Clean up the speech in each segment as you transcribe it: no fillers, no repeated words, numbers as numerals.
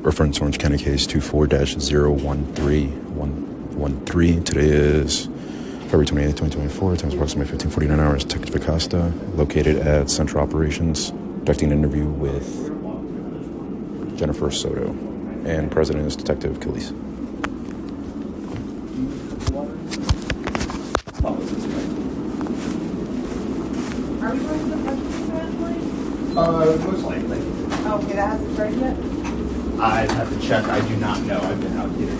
Reference Orange County case 24-013113. Today is February 28, 2024. Time is approximately 15:49 hours. Detective Acosta, located at Central Operations, conducting an interview with Jennifer Soto, and President is Detective Killis. Are we going to the budget eventually? Most likely. Oh, okay, that hasn't started yet? I'd have to check. I do not know. I've been out here.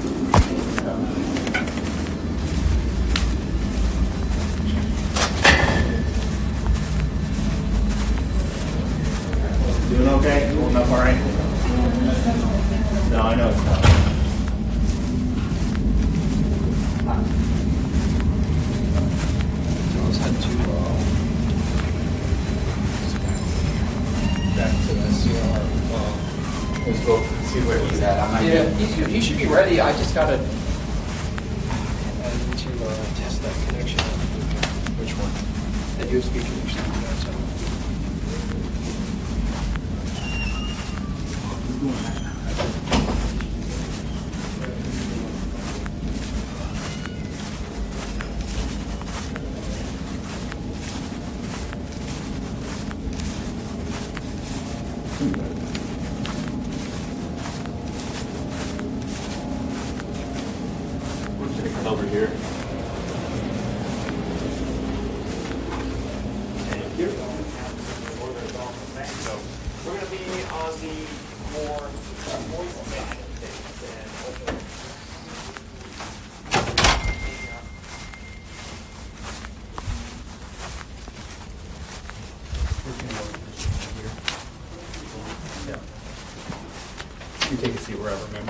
Doing okay? Holding up all right? No, I know it's not. I was heading to back to the CR. Let's go see where he's at. I'm not Yeah, good. he should be ready. I just gotta. I need to test that connection. Which one? That USB connection. That's all. We're just gonna come over here. Thank you. So we're going to be on the more voice side of things and open. Yeah. You take a seat wherever, man.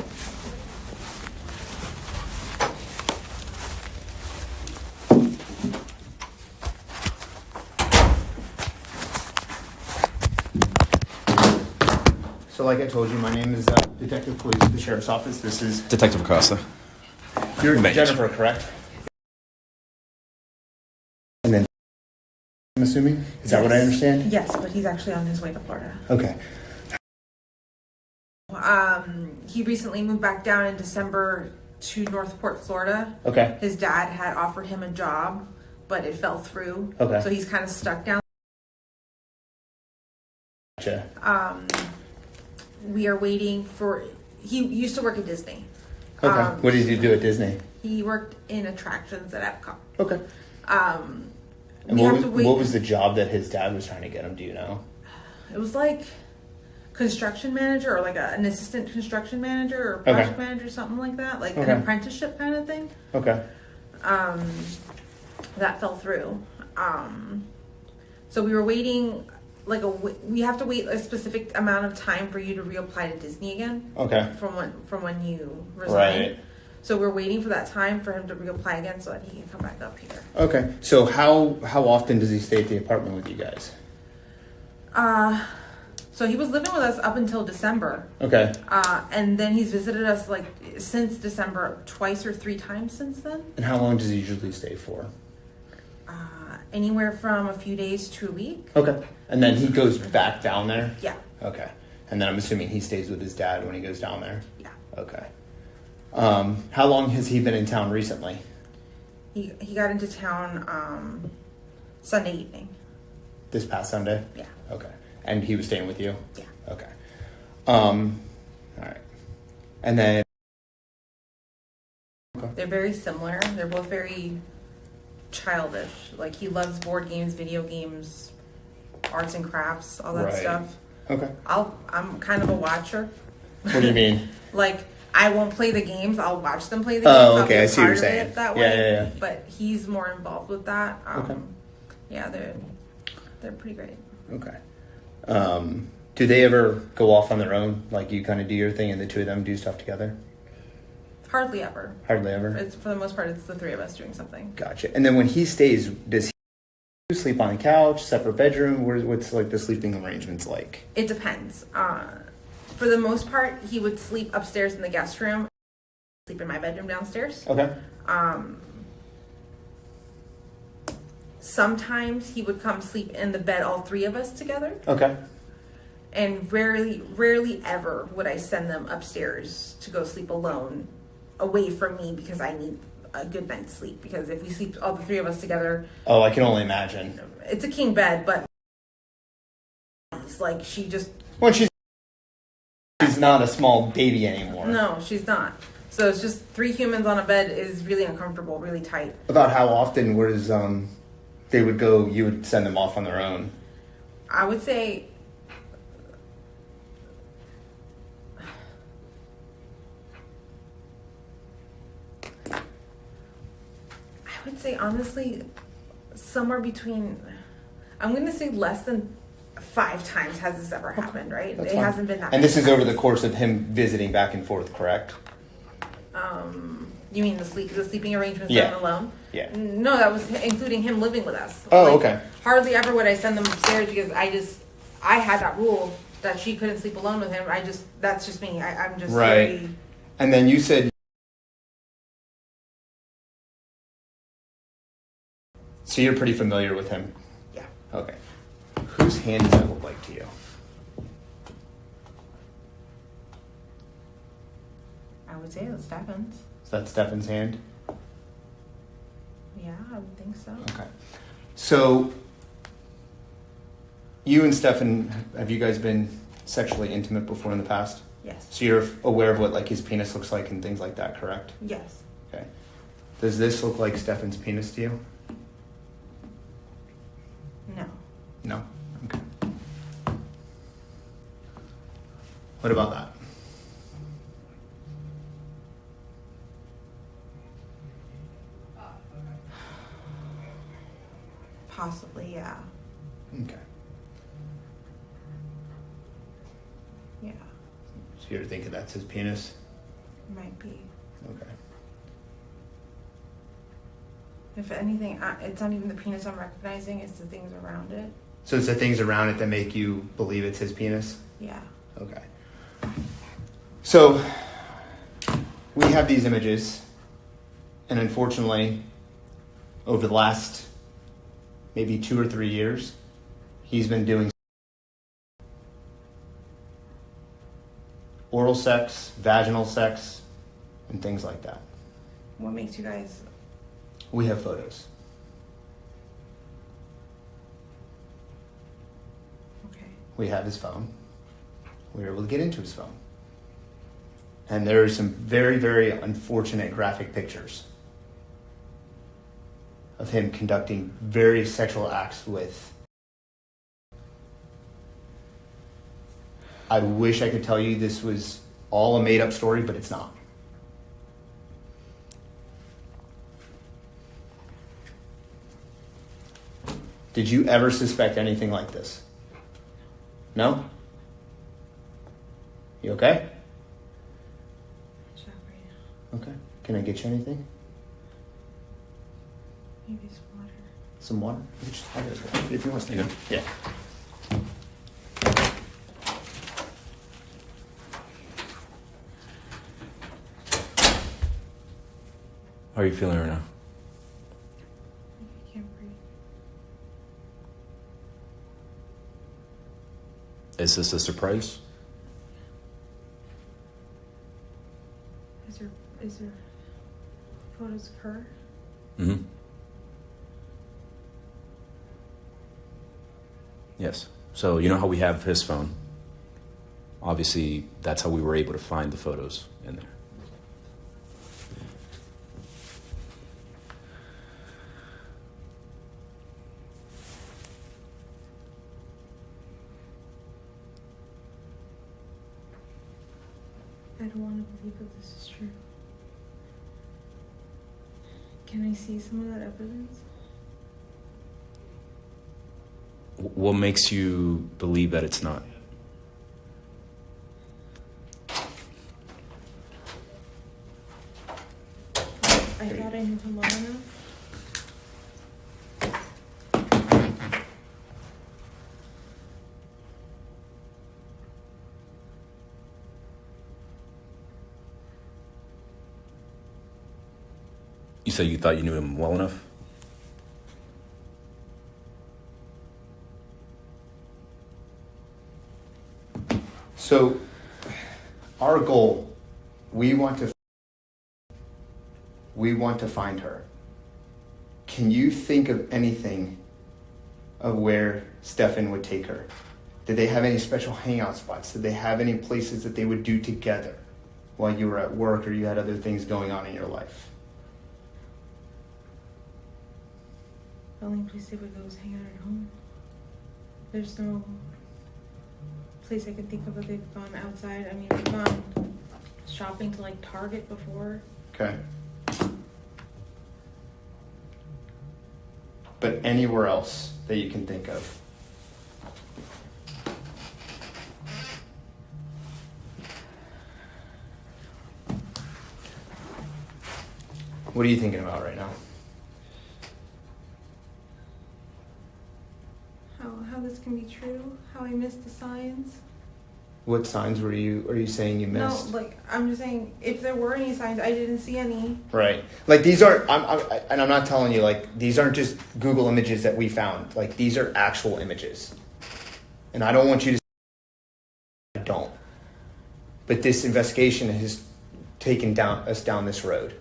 So like I told you, my name is Detective Police with the Sheriff's Office. This is... Detective Acosta. You're Mitch. Jennifer, correct? And then... I'm assuming? Is that what I understand? Yes, but he's actually on his way to Florida. Okay. He recently moved back down in December to Northport, Florida. Okay. His dad had offered him a job, but it fell through. Okay. So he's kind of stuck down. Gotcha. We are waiting for... He used to work at Disney. Okay. What did you do at Disney? He worked in attractions at Epcot. Okay. And what was the job that his dad was trying to get him? Do you know? It was like construction manager or like an assistant construction manager or project manager, something like that. Like an apprenticeship kind of thing. Okay. That fell through. So we were waiting we have to wait a specific amount of time for you to reapply to Disney again. Okay. From when you resigned. Right. So we're waiting for that time for him to reapply again so that he can come back up here. Okay. So how often does he stay at the apartment with you guys? So he was living with us up until December. Okay. And then he's visited us since December twice or three times since then. And how long does he usually stay for? Anywhere from a few days to a week. Okay. And then he goes back down there? Yeah. Okay. And then I'm assuming he stays with his dad when he goes down there? Yeah. Okay. How long has he been in town recently? He got into town Sunday evening. This past Sunday? Yeah. Okay. And he was staying with you? Yeah. Okay. All right. And then... Okay. They're very similar. They're both very childish. Like, he loves board games, video games, arts and crafts, all that stuff. Okay. I'm kind of a watcher. What do you mean? Like, I won't play the games. I'll watch them play the games. Oh, I'll okay. be I a see what part you're of saying. it that way. Yeah. But he's more involved with that. Okay. Yeah, they're pretty great. Okay. Do they ever go off on their own? Like, you kind of do your thing and the two of them do stuff together? Hardly ever. Hardly ever? It's, for the most part, it's the three of us doing something. Gotcha. And then when he stays, does he sleep on the couch, separate bedroom? What's like the sleeping arrangements like? It depends. For the most part, he would sleep upstairs in the guest room, sleep in my bedroom downstairs. Okay. Sometimes he would come sleep in the bed, all three of us together. Okay. And rarely ever would I send them upstairs to go sleep alone, away from me, because I need a good night's sleep. Because if we sleep all the three of us together, Oh, I can only imagine. it's a king bed, but it's like she just Well, she's not a small baby anymore. no, she's not. So it's just three humans on a bed is really uncomfortable, really tight. About how often was they would go? You would send them off on their own. I would say honestly somewhere between, I'm going to say less than 5 times has this ever happened, right? That's It fine. hasn't been that And this many is over times. the course of him visiting back and forth, correct? You mean the sleeping arrangements Yeah. down alone? Yeah. No, that was including him living with us. Oh, Like, okay. Hardly ever would I send them upstairs because I had that rule that she couldn't sleep alone with him. That's just me. I'm just Right. very, And then you said. So you're pretty familiar with him. yeah. Okay. Whose hand does that look like to you? I would say it's Stefan's. Is that Stefan's hand? Yeah, I would think so. Okay. So, you and Stefan, have you guys been sexually intimate before in the past? Yes. So you're aware of what like his penis looks like and things like that, correct? Yes. Okay. Does this look like Stefan's penis to you? No. No. Okay. What about that? Possibly, yeah. Okay. Yeah. So you're thinking that's his penis? Might be. Okay. If anything, it's not even the penis I'm recognizing, it's the things around it. So it's the things around it that make you believe it's his penis? Yeah. Okay. So we have these images, and unfortunately, over the last maybe 2 or 3 years, he's been doing oral sex, vaginal sex, and things like that. What makes you guys... We have photos. Okay. We have his phone. We were able to get into his phone. And there are some very, very unfortunate graphic pictures of him conducting various sexual acts with. I wish I could tell you this was all a made-up story, but it's not. Did you ever suspect anything like this? No? You okay? Shop right now. Okay. Can I get you anything? Maybe some water. Some water? You can just have it if you want to. Yeah. How are you feeling right now? I can't breathe. Is this a surprise? Is there photos of her? Mm-hmm. Yes. So you know how we have his phone? Obviously, that's how we were able to find the photos in there. I don't want to believe that this is true. Can I see some of that evidence? What makes you believe that it's not? I thought I knew him well enough. You said you thought you knew him well enough? So, our goal, we want to find her. Can you think of anything of where Stefan would take her? Did they have any special hangout spots? Did they have any places that they would do together while you were at work or you had other things going on in your life? The only place they would go is hang out at home. There's no place I can think of that they've gone outside. I mean, they've gone shopping to like Target before. Okay. But anywhere else that you can think of? What are you thinking about right now? How this can be true? How I missed the signs? What signs are you saying you missed? No, like I'm just saying, if there were any signs, I didn't see any. Right. Like these aren't. I'm not telling you. Like these aren't just Google images that we found. Like these are actual images. And I don't want you to. I don't. But this investigation has taken us down this road.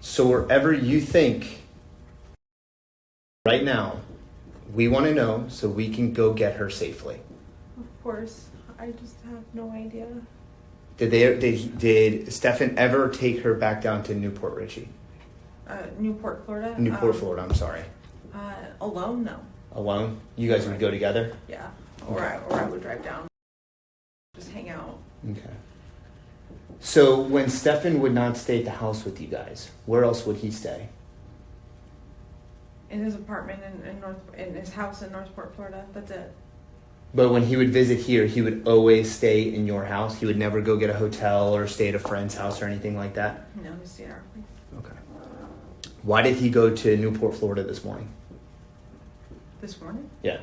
So wherever you think, right now, we want to know so we can go get her safely. Of course, I just have no idea. Did Stefan ever take her back down to Newport Richie? Newport, Florida. Newport, Florida. I'm sorry. Alone, no. Alone? You guys would go together? Yeah, or I would drive down, just hang out. Okay. So when Stefan would not stay at the house with you guys, where else would he stay? In his apartment in his house in Northport, Florida. That's it. But when he would visit here, he would always stay in your house? He would never go get a hotel or stay at a friend's house or anything like that? No, he stayed at our place. Okay. Why did he go to Newport, Florida this morning? This morning? Yeah.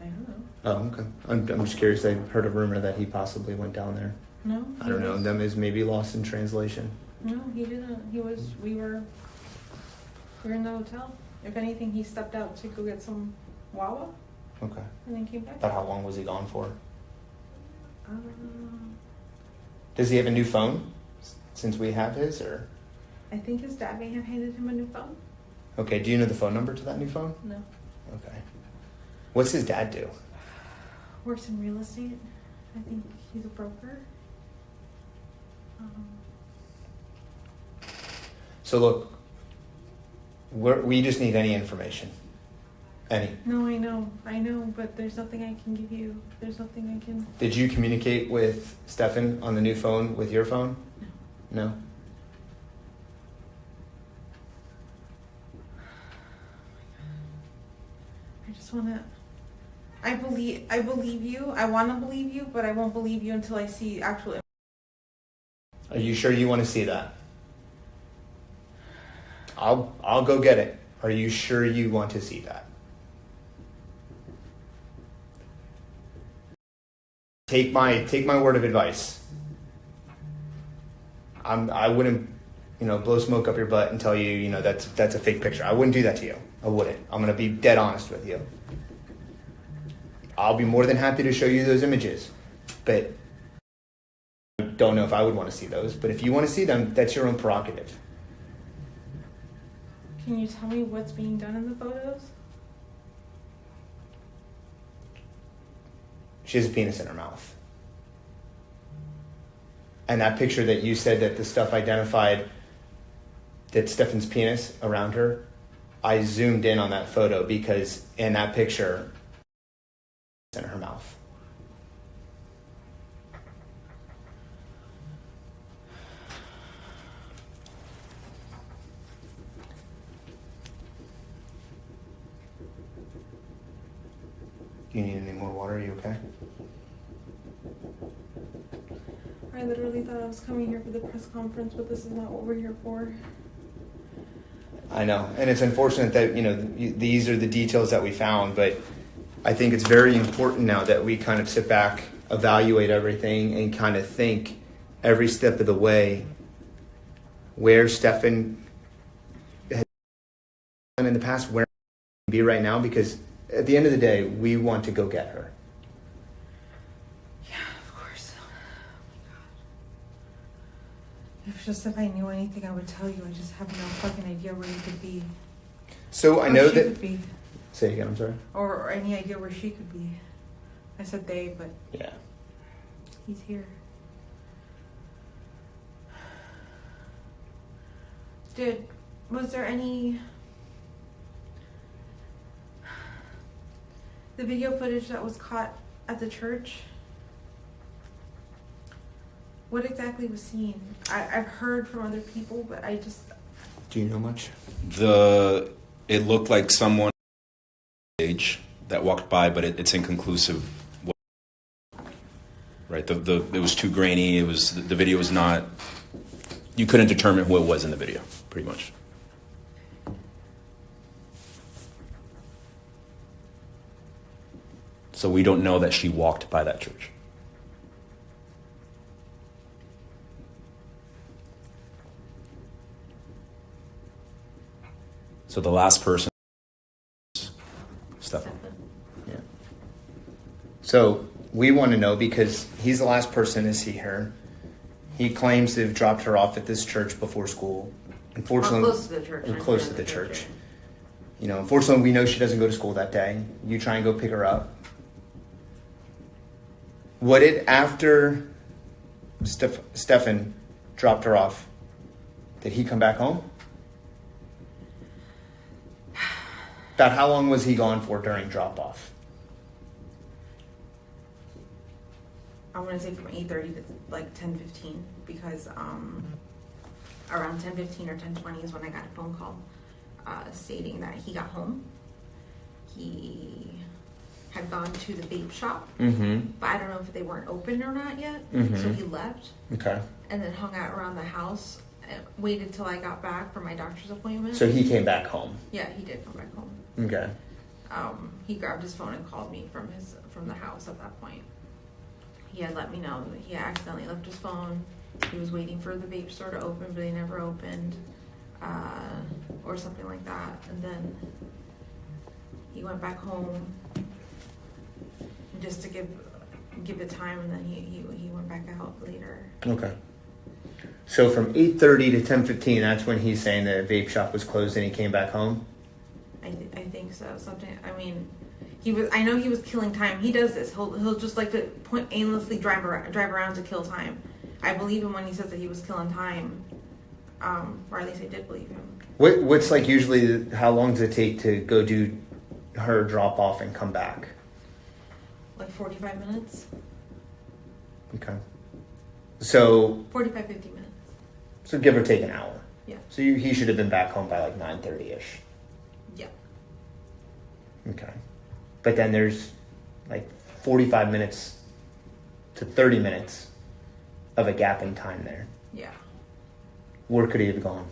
I don't know. Oh, okay. I'm just curious. I heard a rumor that he possibly went down there. No. I don't know. Them is maybe lost in translation. No, he didn't. We were in the hotel. If anything, he stepped out to go get some Wawa. Okay. And then came back. But how long was he gone for? Um, Does he have a new phone since we have his, or? I think his dad may have handed him a new phone. Okay. Do you know the phone number to that new phone? No. Okay. What's his dad do? Works in real estate. I think he's a broker. So look, we just need any information. Any. No, I know, but there's nothing I can give you. There's nothing I can. Did you communicate with Stefan on the new phone with your phone? No. No? I just want to. I believe you. I want to believe you, but I won't believe you until I see actual. Are you sure you want to see that? I'll go get it. Are you sure you want to see that? Take my word of advice. I wouldn't, blow smoke up your butt and tell you, that's a fake picture. I wouldn't do that to you. I wouldn't. I'm going to be dead honest with you. I'll be more than happy to show you those images, but I don't know if I would want to see those. But if you want to see them, that's your own prerogative. Can you tell me what's being done in the photos? She has a penis in her mouth. And that picture that you said that the stuff identified that Stefan's penis around her, I zoomed in on that photo because in that picture, it's in her mouth. Do you need any more water? Are you okay? I literally thought I was coming here for the press conference, but this is not what we're here for. I know, and it's unfortunate that these are the details that we found, but I think it's very important now that we kind of sit back, evaluate everything, and kind of think every step of the way where Stefan in the past where be right now, because at the end of the day, we want to go get her. Yeah, of course. Oh my God. If I knew anything, I would tell you. I just have no fucking idea where you could be. So I Or know she that. could be. Say again. I'm sorry. Or any idea where she could be. I said they, but Yeah. he's here. Dude, was there any... The video footage that was caught at the church? What exactly was seen? I've heard from other people, but I just... Do you know much? It looked like someone age that walked by, but it's inconclusive. Right, it was too grainy. The video was not. You couldn't determine who it was in the video, pretty much. So we don't know that she walked by that church. So the last person, Stefan. Yeah. So we want to know because he's the last person to see her. He claims to have dropped her off at this church before school. Unfortunately, Or close to the church. Or close to the church. You know, unfortunately, we know she doesn't go to school that day. You try and go pick her up. What did after Stefan dropped her off? Did he come back home? About how long was he gone for during drop off? I want to say from 8:30 to like 10:15 because around 10:15 or 10:20 is when I got a phone call stating that he got home. He had gone to the vape shop, but I don't know if they weren't open or not yet. So he left. Okay. And then hung out around the house. And waited till I got back for my doctor's appointment. So he came back home. Yeah, he did come back home. Okay. He grabbed his phone and called me from the house at that point. He had let me know that he accidentally left his phone. He was waiting for the vape store to open, but they never opened, or something like that. And then he went back home just to give it time, and then he went back out later. Okay. So from 8:30 to 10:15, that's when he's saying the vape shop was closed and he came back home? I think so. Something. I mean, I know he was killing time. He does this. He'll just like to aimlessly drive around to kill time. I believe him when he says that he was killing time. Or at least I did believe him. What's like usually, how long does it take to go do her drop off and come back? Like 45 minutes? Okay. So 45, 50 minutes. So give or take an hour. Yeah. So he should have been back home by like 9:30ish. Yeah. Okay. But then there's like 45 minutes to 30 minutes of a gap in time there. Yeah. Where could he have gone?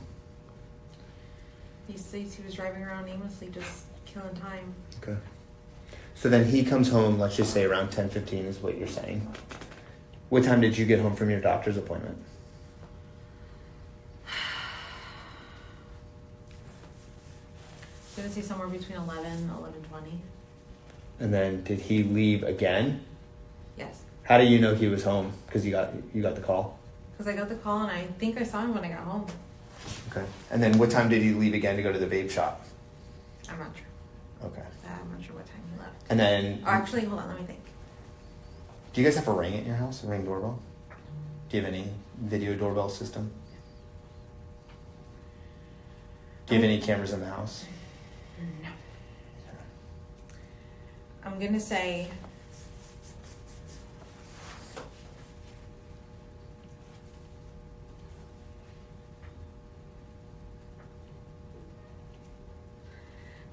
He says he was driving around aimlessly, just killing time. Okay. So then he comes home, let's just say around 10:15 is what you're saying. What time did you get home from your doctor's appointment? I'm going to say somewhere between 11 and 11:20. And then did he leave again? Yes. How do you know he was home? Because you got the call? Because I got the call and I think I saw him when I got home. Okay. And then what time did he leave again to go to the vape shop? I'm not sure. Okay. I'm not sure what time he left. And then... Oh, actually, hold on. Let me think. Do you guys have a Ring at your house? A Ring doorbell? Do you have any video doorbell system? Do you have any cameras in the house? No. I'm going to say...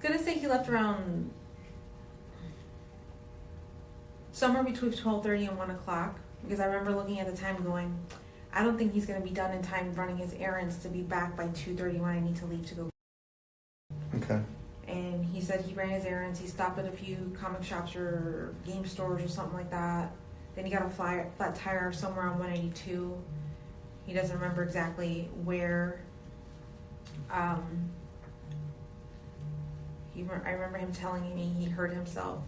I'm gonna say he left around somewhere between 12:30 and 1 o'clock, because I remember looking at the time going, I don't think he's gonna be done in time running his errands to be back by 2:30 when I need to leave to go. Okay. And he said he ran his errands. He stopped at a few comic shops or game stores or something like that. Then he got a flat tire somewhere on 182. He doesn't remember exactly where. I remember him telling me he hurt himself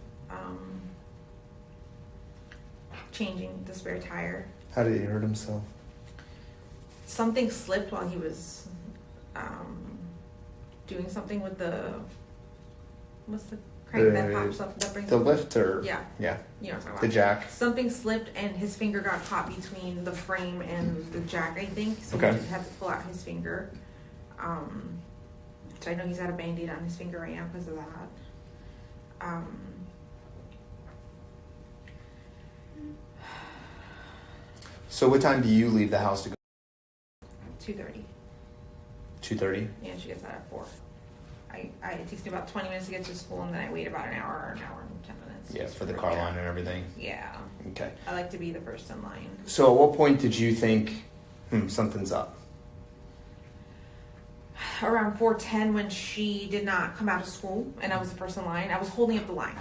changing the spare tire. How did he hurt himself? Something slipped while he was doing something with what's the crank that pops up that brings the lift, or yeah, yeah, you know what I'm talking about. the jack. Something slipped and his finger got caught between the frame and the jack, I think. So Okay. he had to pull out his finger. So I know he's got a Band-Aid on his finger right now because of that. So what time do you leave the house to go? 2:30. 2:30. Yeah, she gets out at 4. It takes me about 20 minutes to get to school, and then I wait about an hour and 10 minutes. Yeah, just for the her car there. line and everything. Yeah. Okay. I like to be the first in line. So at what point did you think, something's up? Around 4:10, when she did not come out of school and I was the first in line, I was holding up the line.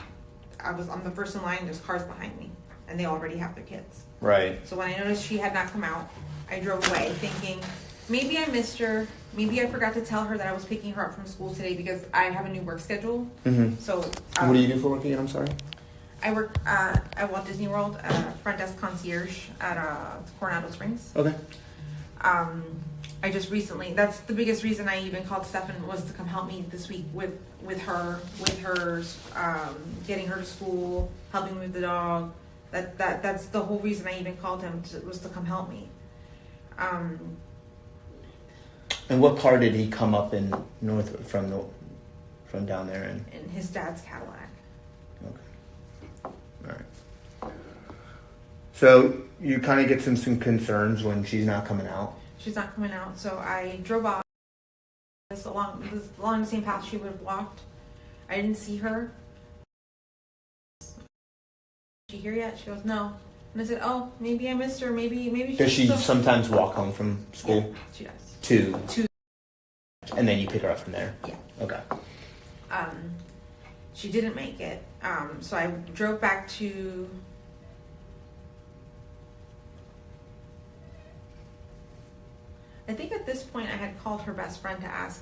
I'm the first in line, there's cars behind me, and they already have their kids. Right. So when I noticed she had not come out, I drove away thinking, maybe I missed her. Maybe I forgot to tell her that I was picking her up from school today because I have a new work schedule. Mm-hmm. So What do you do for work again? I'm sorry. I work at Walt Disney World, front desk concierge at Coronado Springs. Okay. I just recently, that's the biggest reason I even called Stefan, was to come help me this week with her getting her to school, helping with the dog. That's the whole reason I even called him, was to come help me. And what car did he come up in from down there in? In his dad's Cadillac. Okay. All right. So you kind of get some concerns when she's not coming out. She's not coming out, so I drove off along the same path she would have walked. I didn't see her. Is she here yet? She goes, no. And I said, oh, maybe I missed her. Maybe Does she still... sometimes walk home from school? Yeah, she does. To and then you pick her up from there? Yeah. Okay. She didn't make it. So I drove back to... I think at this point I had called her best friend to ask,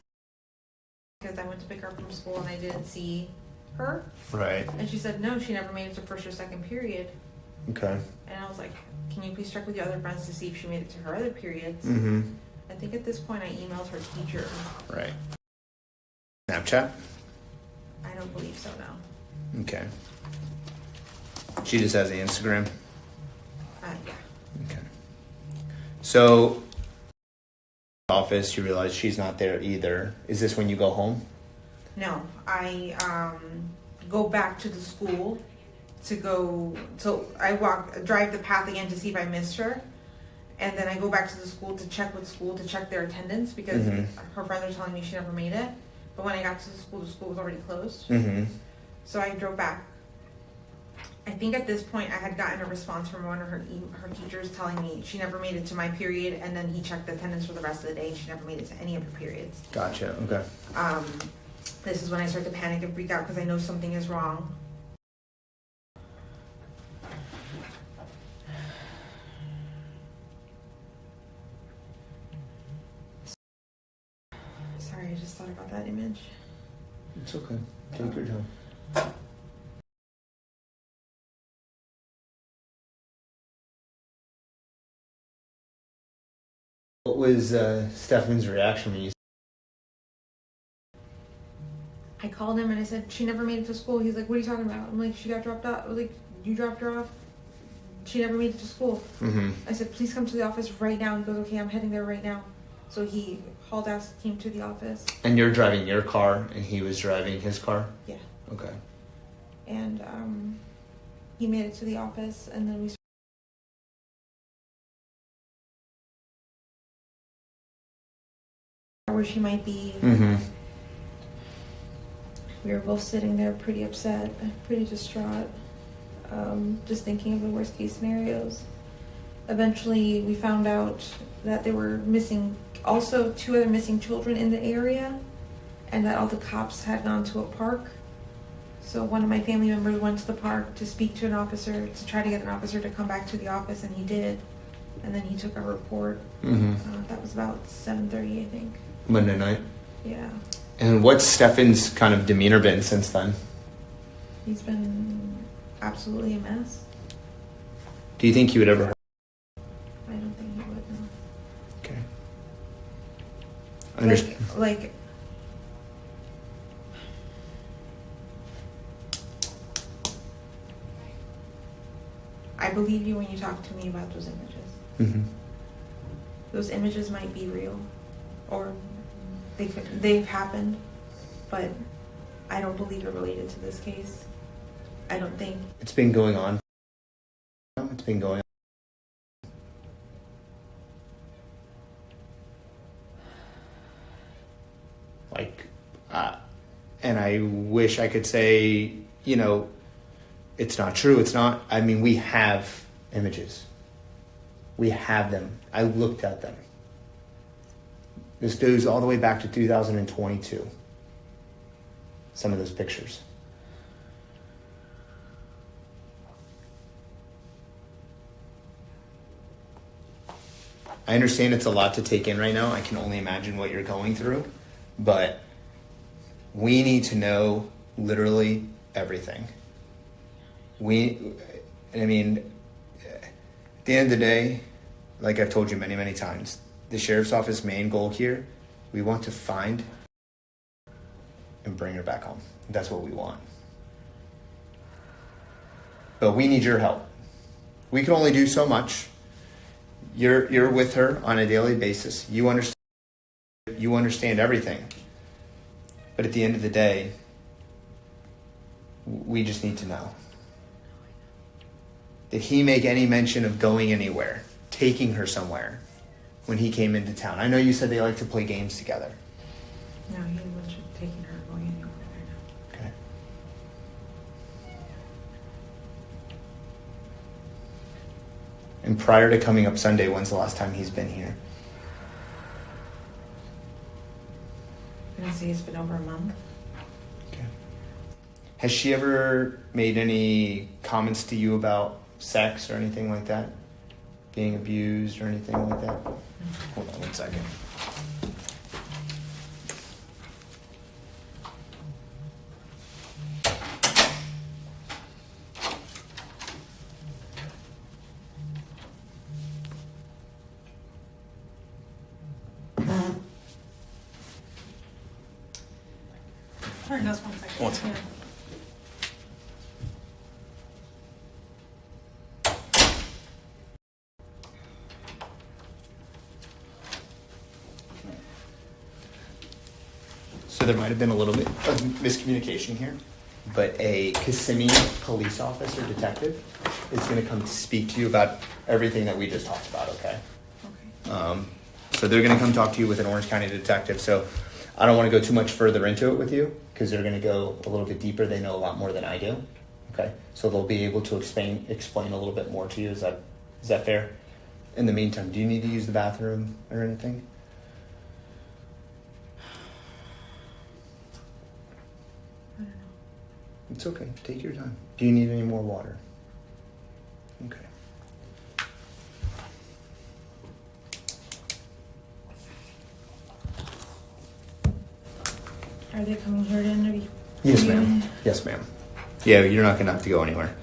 because I went to pick her up from school and I didn't see her. Right. And she said, no, she never made it to first or second period. Okay. And I was like, can you please check with your other friends to see if she made it to her other periods? Mm-hmm. I think at this point I emailed her teacher. Right. Snapchat? I don't believe so, no. Okay. She just has the Instagram? Yeah. Okay. So, office, you realize she's not there either. Is this when you go home? No, I go back to the school I drive the path again to see if I missed her. And then I go back to the school to check their attendance, because her friends are telling me she never made it. But when I got to the school was already closed. Mm-hmm. So I drove back. I think at this point I had gotten a response from one of her teachers telling me she never made it to my period, and then he checked the attendance for the rest of the day and she never made it to any of her periods. Gotcha. Okay. This is when I start to panic and freak out because I know something is wrong. Sorry, I just thought about that image. It's okay. Take your time. What was Stefan's reaction when you... I called him and I said, she never made it to school. He's like, what are you talking about? I'm like, she got dropped off. I was like, you dropped her off? She never made it to school. Mm-hmm. I said, please come to the office right now. He goes, okay, I'm heading there right now. So he hauled ass, came to the office. And you're driving your car and he was driving his car? Yeah. Okay. And he made it to the office, and then we where she might be. Mm-hmm. We were both sitting there pretty upset, pretty distraught, just thinking of the worst case scenarios. Eventually we found out that there were missing, also 2 other missing children in the area, and that all the cops had gone to a park. So one of my family members went to the park to speak to an officer, to try to get an officer to come back to the office, and he did. And then he took a report. Mm-hmm. That was about 7:30, I think. Monday night? Yeah. And what's Stefan's kind of demeanor been since then? He's been absolutely a mess. Do you think he would ever hurt? I don't think he would, no. Okay. I understand. Like, I believe you when you talk to me about those images. Mm-hmm. Those images might be real, or they've happened, but I don't believe they're related to this case. I don't think. It's been going on. It's been going on. Like, and I wish I could say, you know, it's not true. It's not. I mean, we have images. We have them. I looked at them. This goes all the way back to 2022. Some of those pictures. I understand it's a lot to take in right now. I can only imagine what you're going through. But we need to know literally everything. I mean, at the end of the day, like I've told you many, many times, the sheriff's office main goal here, we want to find and bring her back home. That's what we want. But we need your help. We can only do so much. You're with her on a daily basis. You understand everything. But at the end of the day, we just need to know. Did he make any mention of going anywhere, taking her somewhere when he came into town? I know you said they like to play games together. No, he wasn't taking her or going anywhere. Okay. And prior to coming up Sunday, when's the last time he's been here? I'm gonna say it's been over a month. Okay. Has she ever made any comments to you about sex or anything like that? Being abused or anything like that? Hold on one second. All right, just 1 second. One second. Yeah. So there might have been a little bit of miscommunication here, but a Kissimmee police officer detective is going to come speak to you about everything that we just talked about, okay? Okay. So they're going to come talk to you with an Orange County detective. So I don't want to go too much further into it with you because they're going to go a little bit deeper. They know a lot more than I do, okay? So they'll be able to explain a little bit more to you. Is that fair? In the meantime, do you need to use the bathroom or anything? I don't know. It's okay. Take your time. Do you need any more water? Okay. Are they coming here to interview? Yes, ma'am. Yes, ma'am. Yeah, you're not going to have to go anywhere.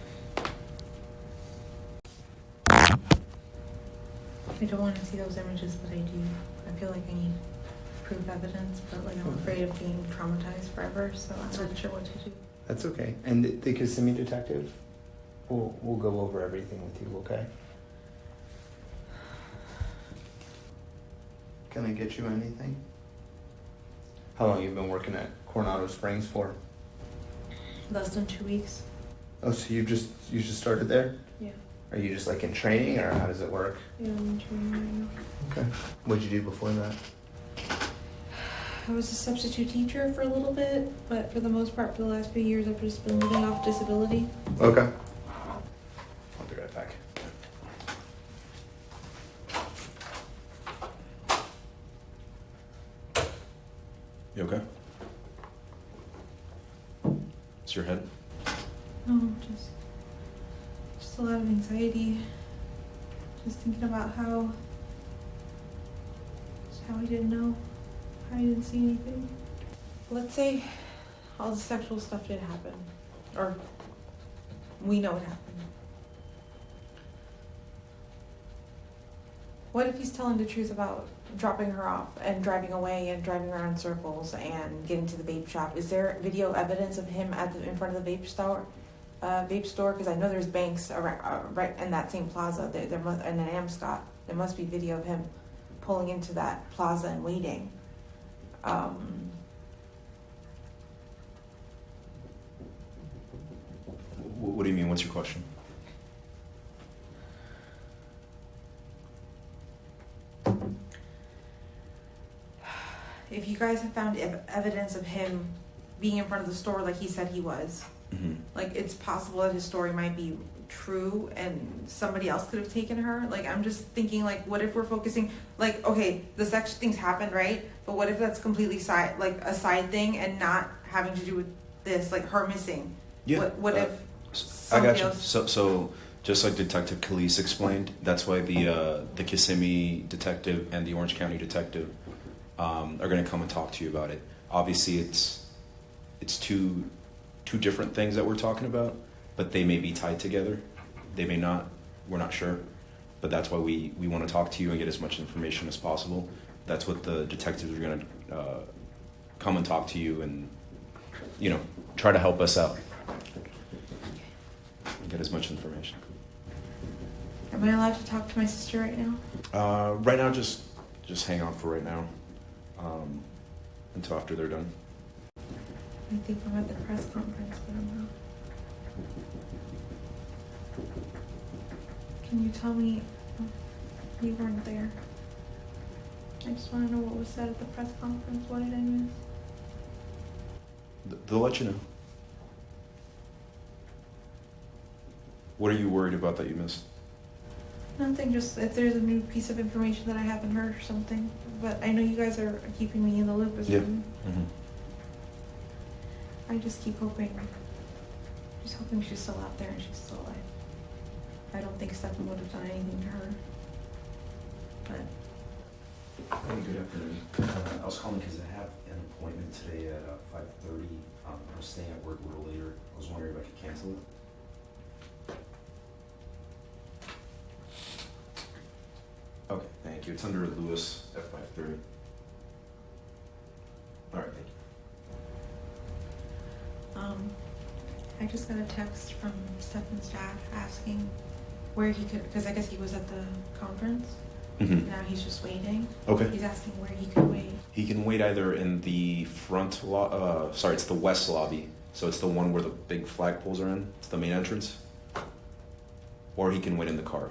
I don't want to see those images, but I do. I feel like I need proof evidence, but like I'm afraid of being traumatized forever, so I'm not sure what to do. That's okay. And the Kissimmee detective, we'll go over everything with you, okay? Can I get you anything? How long you been working at Coronado Springs for? Less than 2 weeks. Oh, so you just started there? Yeah. Are you just like in training, or how does it work? Yeah, I'm in training right now. Okay. What'd you do before that? I was a substitute teacher for a little bit, but for the most part, for the last few years, I've just been living off disability. Okay. I'll be right back. You okay? It's your head? No, just a lot of anxiety. Just thinking about how I didn't know, how I didn't see anything. let's say all the sexual stuff did happen, or we know it happened. What if he's telling the truth about dropping her off and driving away and driving around in circles and getting to the vape shop? Is there video evidence of him in front of the vape store? Because I know there's banks around, right in that same plaza. There must, and in Amscott, there must be video of him pulling into that plaza and waiting. What do you mean? What's your question? If you guys have found evidence of him being in front of the store like he said he was, like it's possible that his story might be true and somebody else could have taken her. Like I'm just thinking, like, what if we're focusing, like, okay, the sex things happened, right? But what if that's completely a side thing and not having to do with this, like her missing? Yeah. What if I got somebody you. else? So just like Detective Khalees explained, that's why the Kissimmee detective and the Orange County detective are going to come and talk to you about it. Obviously, it's two different things that we're talking about, but they may be tied together. They may not. We're not sure. But that's why we want to talk to you and get as much information as possible. That's what the detectives are going to come and talk to you and, try to help us out and get as much information. Am I allowed to talk to my sister right now? Right now, just hang on for right now until after they're done. I think I'm at the press conference, but I'm not. Can you tell me? You weren't there. I just want to know what was said at the press conference. What did I miss? They'll let you know. What are you worried about that you missed? Nothing, just if there's a new piece of information that I haven't heard or something. But I know you guys are keeping me in the loop as well. Mm-hmm. I just keep hoping. Just hoping she's still out there and she's still alive. I don't think Stefan would have done anything to her. But Hey, good afternoon. I was calling because I have an appointment today at 5:30. I'm staying at work a little later. I was wondering if I could cancel it. Okay, thank you. It's under Lewis at 5:30. All right, thank you. I just got a text from Stefan's dad asking where he could, because I guess he was at the conference. Mm-hmm. Now he's just waiting. Okay. He's asking where he could wait. He can wait either in the front it's the west lobby. So it's the one where the big flagpoles are in. It's the main entrance. Or he can wait in the car.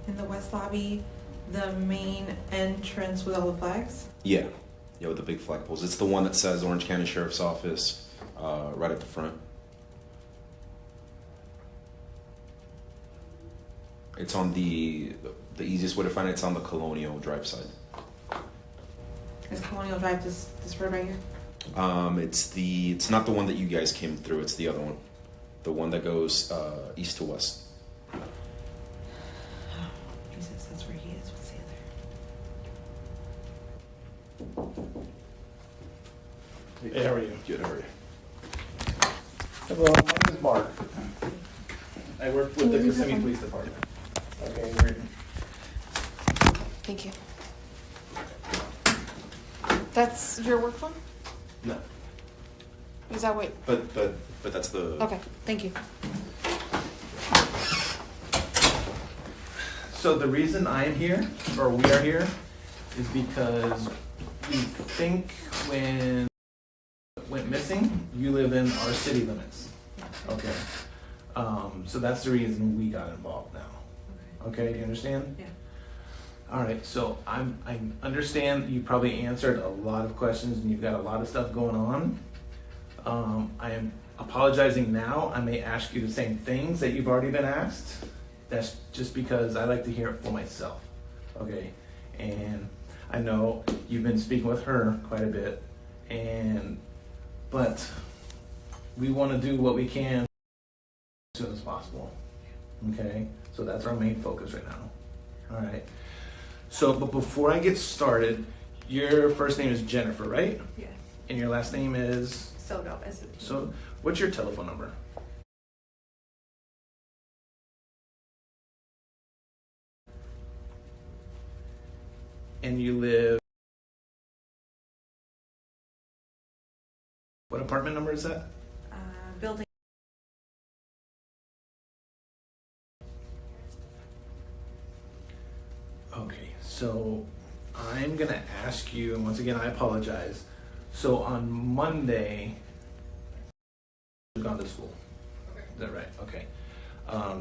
In the west lobby, the main entrance with all the flags? Yeah, with the big flagpoles. It's the one that says Orange County Sheriff's Office right at the front. It's on the easiest way to find it. It's on the Colonial Drive side. Is Colonial Drive this road right here? It's not the one that you guys came through. It's the other one, the one that goes east to west. Oh, Jesus, that's where he is. What's the other? Hey, how are you? Good, how are you? Hello, my name is Mark. I work with the Kissimmee Police Department. Okay, we're Thank you. That's your work phone? No, Is that what? but that's the. Okay, thank you. So the reason I am here, or we are here, is because we think when it went missing, you live in our city limits. Okay. So that's the reason we got involved now. Okay, do you understand? Yeah. All right, so I understand you probably answered a lot of questions and you've got a lot of stuff going on. I am apologizing now. I may ask you the same things that you've already been asked. That's just because I like to hear it for myself. Okay, and I know you've been speaking with her quite a bit, but we want to do what we can as soon as possible. Okay, so that's our main focus right now. All right. So, but before I get started, your first name is Jennifer, right? Yes. And your last name is? Soto, S-O-T. So, what's your telephone number? And you live... What apartment number is that? Building. Okay, so I'm gonna ask you, and once again, I apologize. So on Monday, you've gone to school. Is that right? Okay.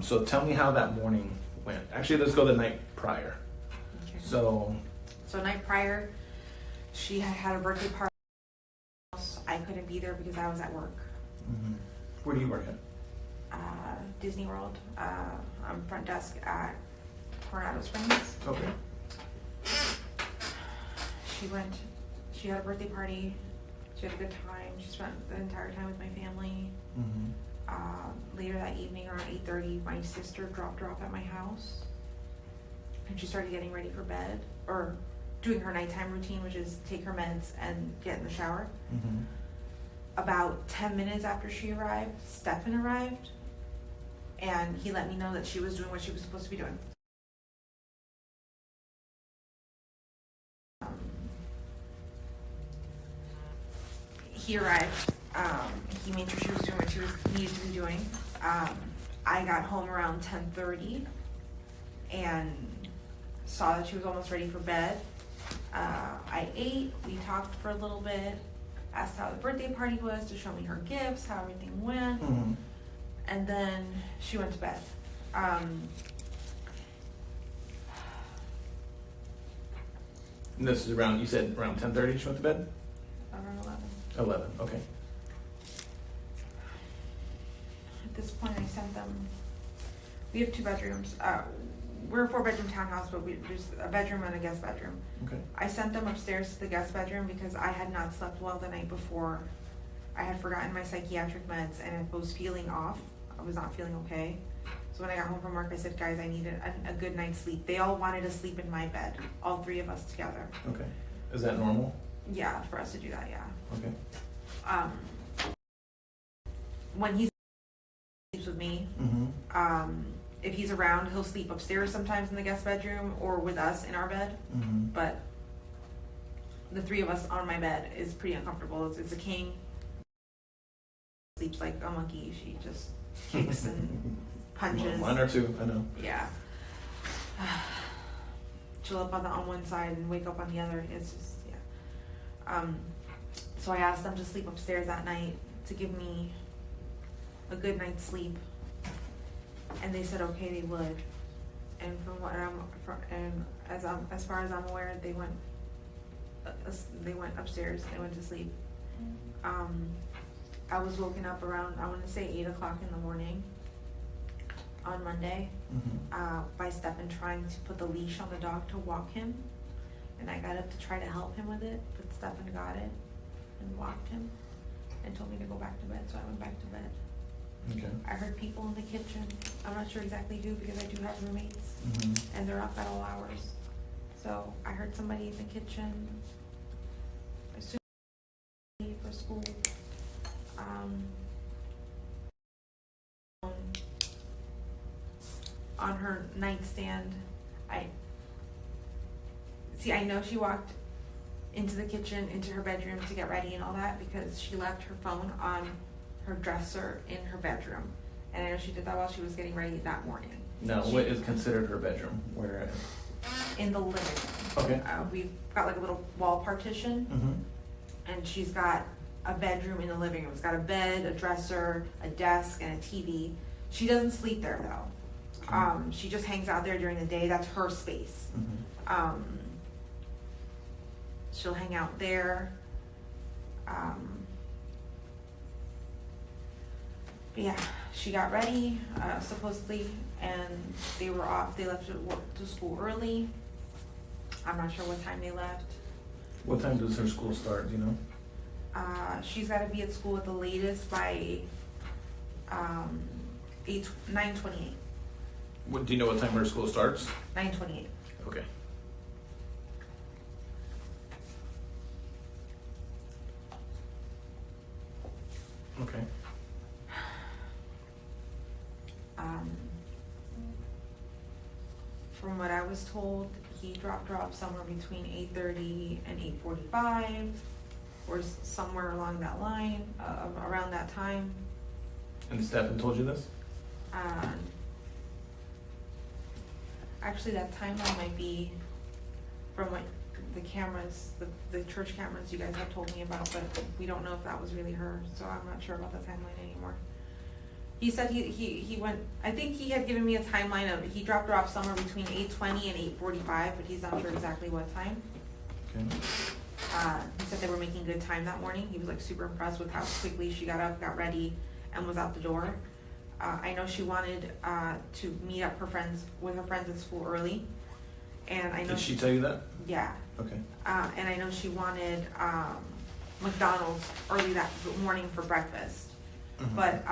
So tell me how that morning went. Actually, let's go the night prior. Okay. So Night prior, she had a birthday party. I couldn't be there because I was at work. where do you work at? Disney World. I'm front desk at Coronado Springs. Okay. She had a birthday party. She had a good time. She spent the entire time with my family. Later that evening around 8:30, my sister dropped her off at my house. And she started getting ready for bed, or doing her nighttime routine, which is take her meds and get in the shower. About 10 minutes after she arrived, Stefan arrived, and he let me know that she was doing what she was supposed to be doing. He arrived, he made sure she was doing what she needed to be doing. I got home around 10:30 and saw that she was almost ready for bed. I ate, we talked for a little bit, asked how the birthday party was to show me her gifts, how everything went, and then she went to bed. And this is around, you said around 10:30 she went to bed? Around 11. 11, okay. At this point, I sent them. We have 2 bedrooms. We're a 4-bedroom townhouse, but there's a bedroom and a guest bedroom. Okay. I sent them upstairs to the guest bedroom because I had not slept well the night before. I had forgotten my psychiatric meds, and I was feeling off. I was not feeling okay. So when I got home from work, I said, guys, I need a good night's sleep. They all wanted to sleep in my bed, all 3 of us together. Okay. Is that normal? Yeah, for us to do that, yeah. Okay. When he sleeps with me, if he's around, he'll sleep upstairs sometimes in the guest bedroom or with us in our bed. But the 3 of us on my bed is pretty uncomfortable. It's a king. Sleeps like a monkey. She just kicks and punches. Mine are too, I know. Yeah. She'll up on one side and wake up on the other. It's just, yeah. So I asked them to sleep upstairs that night to give me a good night's sleep, and they said okay, they would. And from what as far as I'm aware, they went upstairs. They went to sleep. I was woken up around, I want to say 8 o'clock in the morning on Monday by Stefan trying to put the leash on the dog to walk him, and I got up to try to help him with it, but Stefan got it and walked him and told me to go back to bed, so I went back to bed. Okay. I heard people in the kitchen. I'm not sure exactly who, because I do have roommates, and they're up at all hours. So I heard somebody in the kitchen. I assume for school. On her nightstand, I know she walked into the kitchen, into her bedroom to get ready and all that, because she left her phone on her dresser in her bedroom, and I know she did that while she was getting ready that morning. Now, what is considered her bedroom? Where? In the living room. Okay. We've got like a little wall partition, and she's got a bedroom in the living room. It's got a bed, a dresser, a desk, and a TV. She doesn't sleep there though. She just hangs out there during the day. That's her space. She'll hang out there. But yeah, she got ready, supposedly, and they were off. They left to school early. I'm not sure what time they left. What time does her school start, do you know? She's got to be at school at the latest by 9:28. What, do you know what time her school starts? 9:28. Okay. from what I was told, he dropped her off somewhere between 8:30 and 8:45, or somewhere along that line, around that time. And Stefan told you this? Actually, that timeline might be from what the cameras, the church cameras you guys have told me about, but we don't know if that was really her, so I'm not sure about the timeline anymore. He said he went, I think he had given me a timeline of, he dropped her off somewhere between 8:20 and 8:45, but he's not sure exactly what time. Okay. He said they were making good time that morning. He was like super impressed with how quickly she got up, got ready, and was out the door. I know she wanted to meet up with her friends at school early, and I know. Did she tell you that? Yeah. Okay. And I know she wanted McDonald's early that morning for breakfast, Mhm. but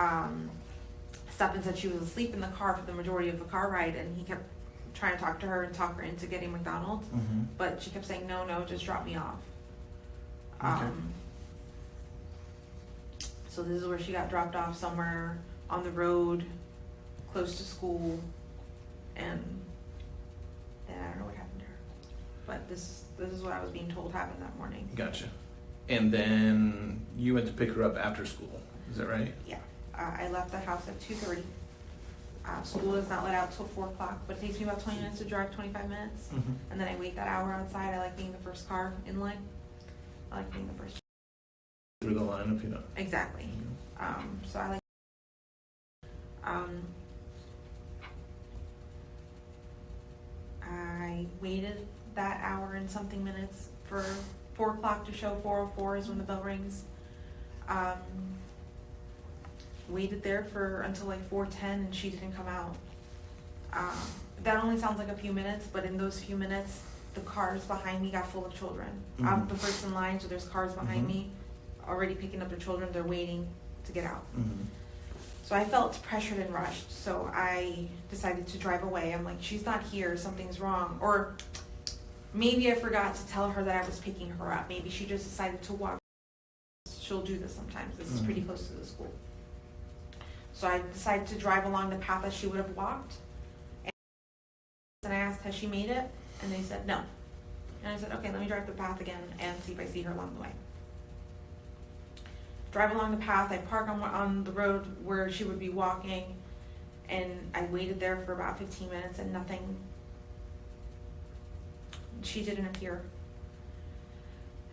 Stefan said she was asleep in the car for the majority of the car ride, and he kept trying to talk to her and talk her into getting McDonald's, Mm-hmm. but she kept saying, no, just drop me off. Okay. So this is where she got dropped off somewhere on the road, close to school, and then I don't know what happened to her. But this is what I was being told happened that morning. Gotcha. And then you went to pick her up after school, is that right? Yeah, I left the house at 2:30. School is not let out till 4 o'clock, but it takes me about 20 minutes to drive, 25 minutes. Mm-hmm. And then I wait that hour outside. I like being the first car in line. I like being the first. Through the line, if you know. Exactly. So I like. I waited that hour and something minutes for 4 o'clock to show. 4:04 is when the bell rings. Waited there until like 4:10, and she didn't come out. That only sounds like a few minutes, but in those few minutes, the cars behind me got full of children. I'm Mhm. the first in line, so there's cars behind Mhm. me already picking up their children. They're waiting to get out. Mm-hmm. So I felt pressured and rushed, so I decided to drive away. I'm like, she's not here, something's wrong. Or maybe I forgot to tell her that I was picking her up. Maybe she just decided to walk. She'll do this sometimes. This is pretty close to the school. So I decided to drive along the path that she would have walked. And I asked, has she made it? And they said, no. And I said, okay, let me drive the path again and see if I see her along the way. Drive along the path, I park on the road where she would be walking, and I waited there for about 15 minutes and nothing. She didn't appear.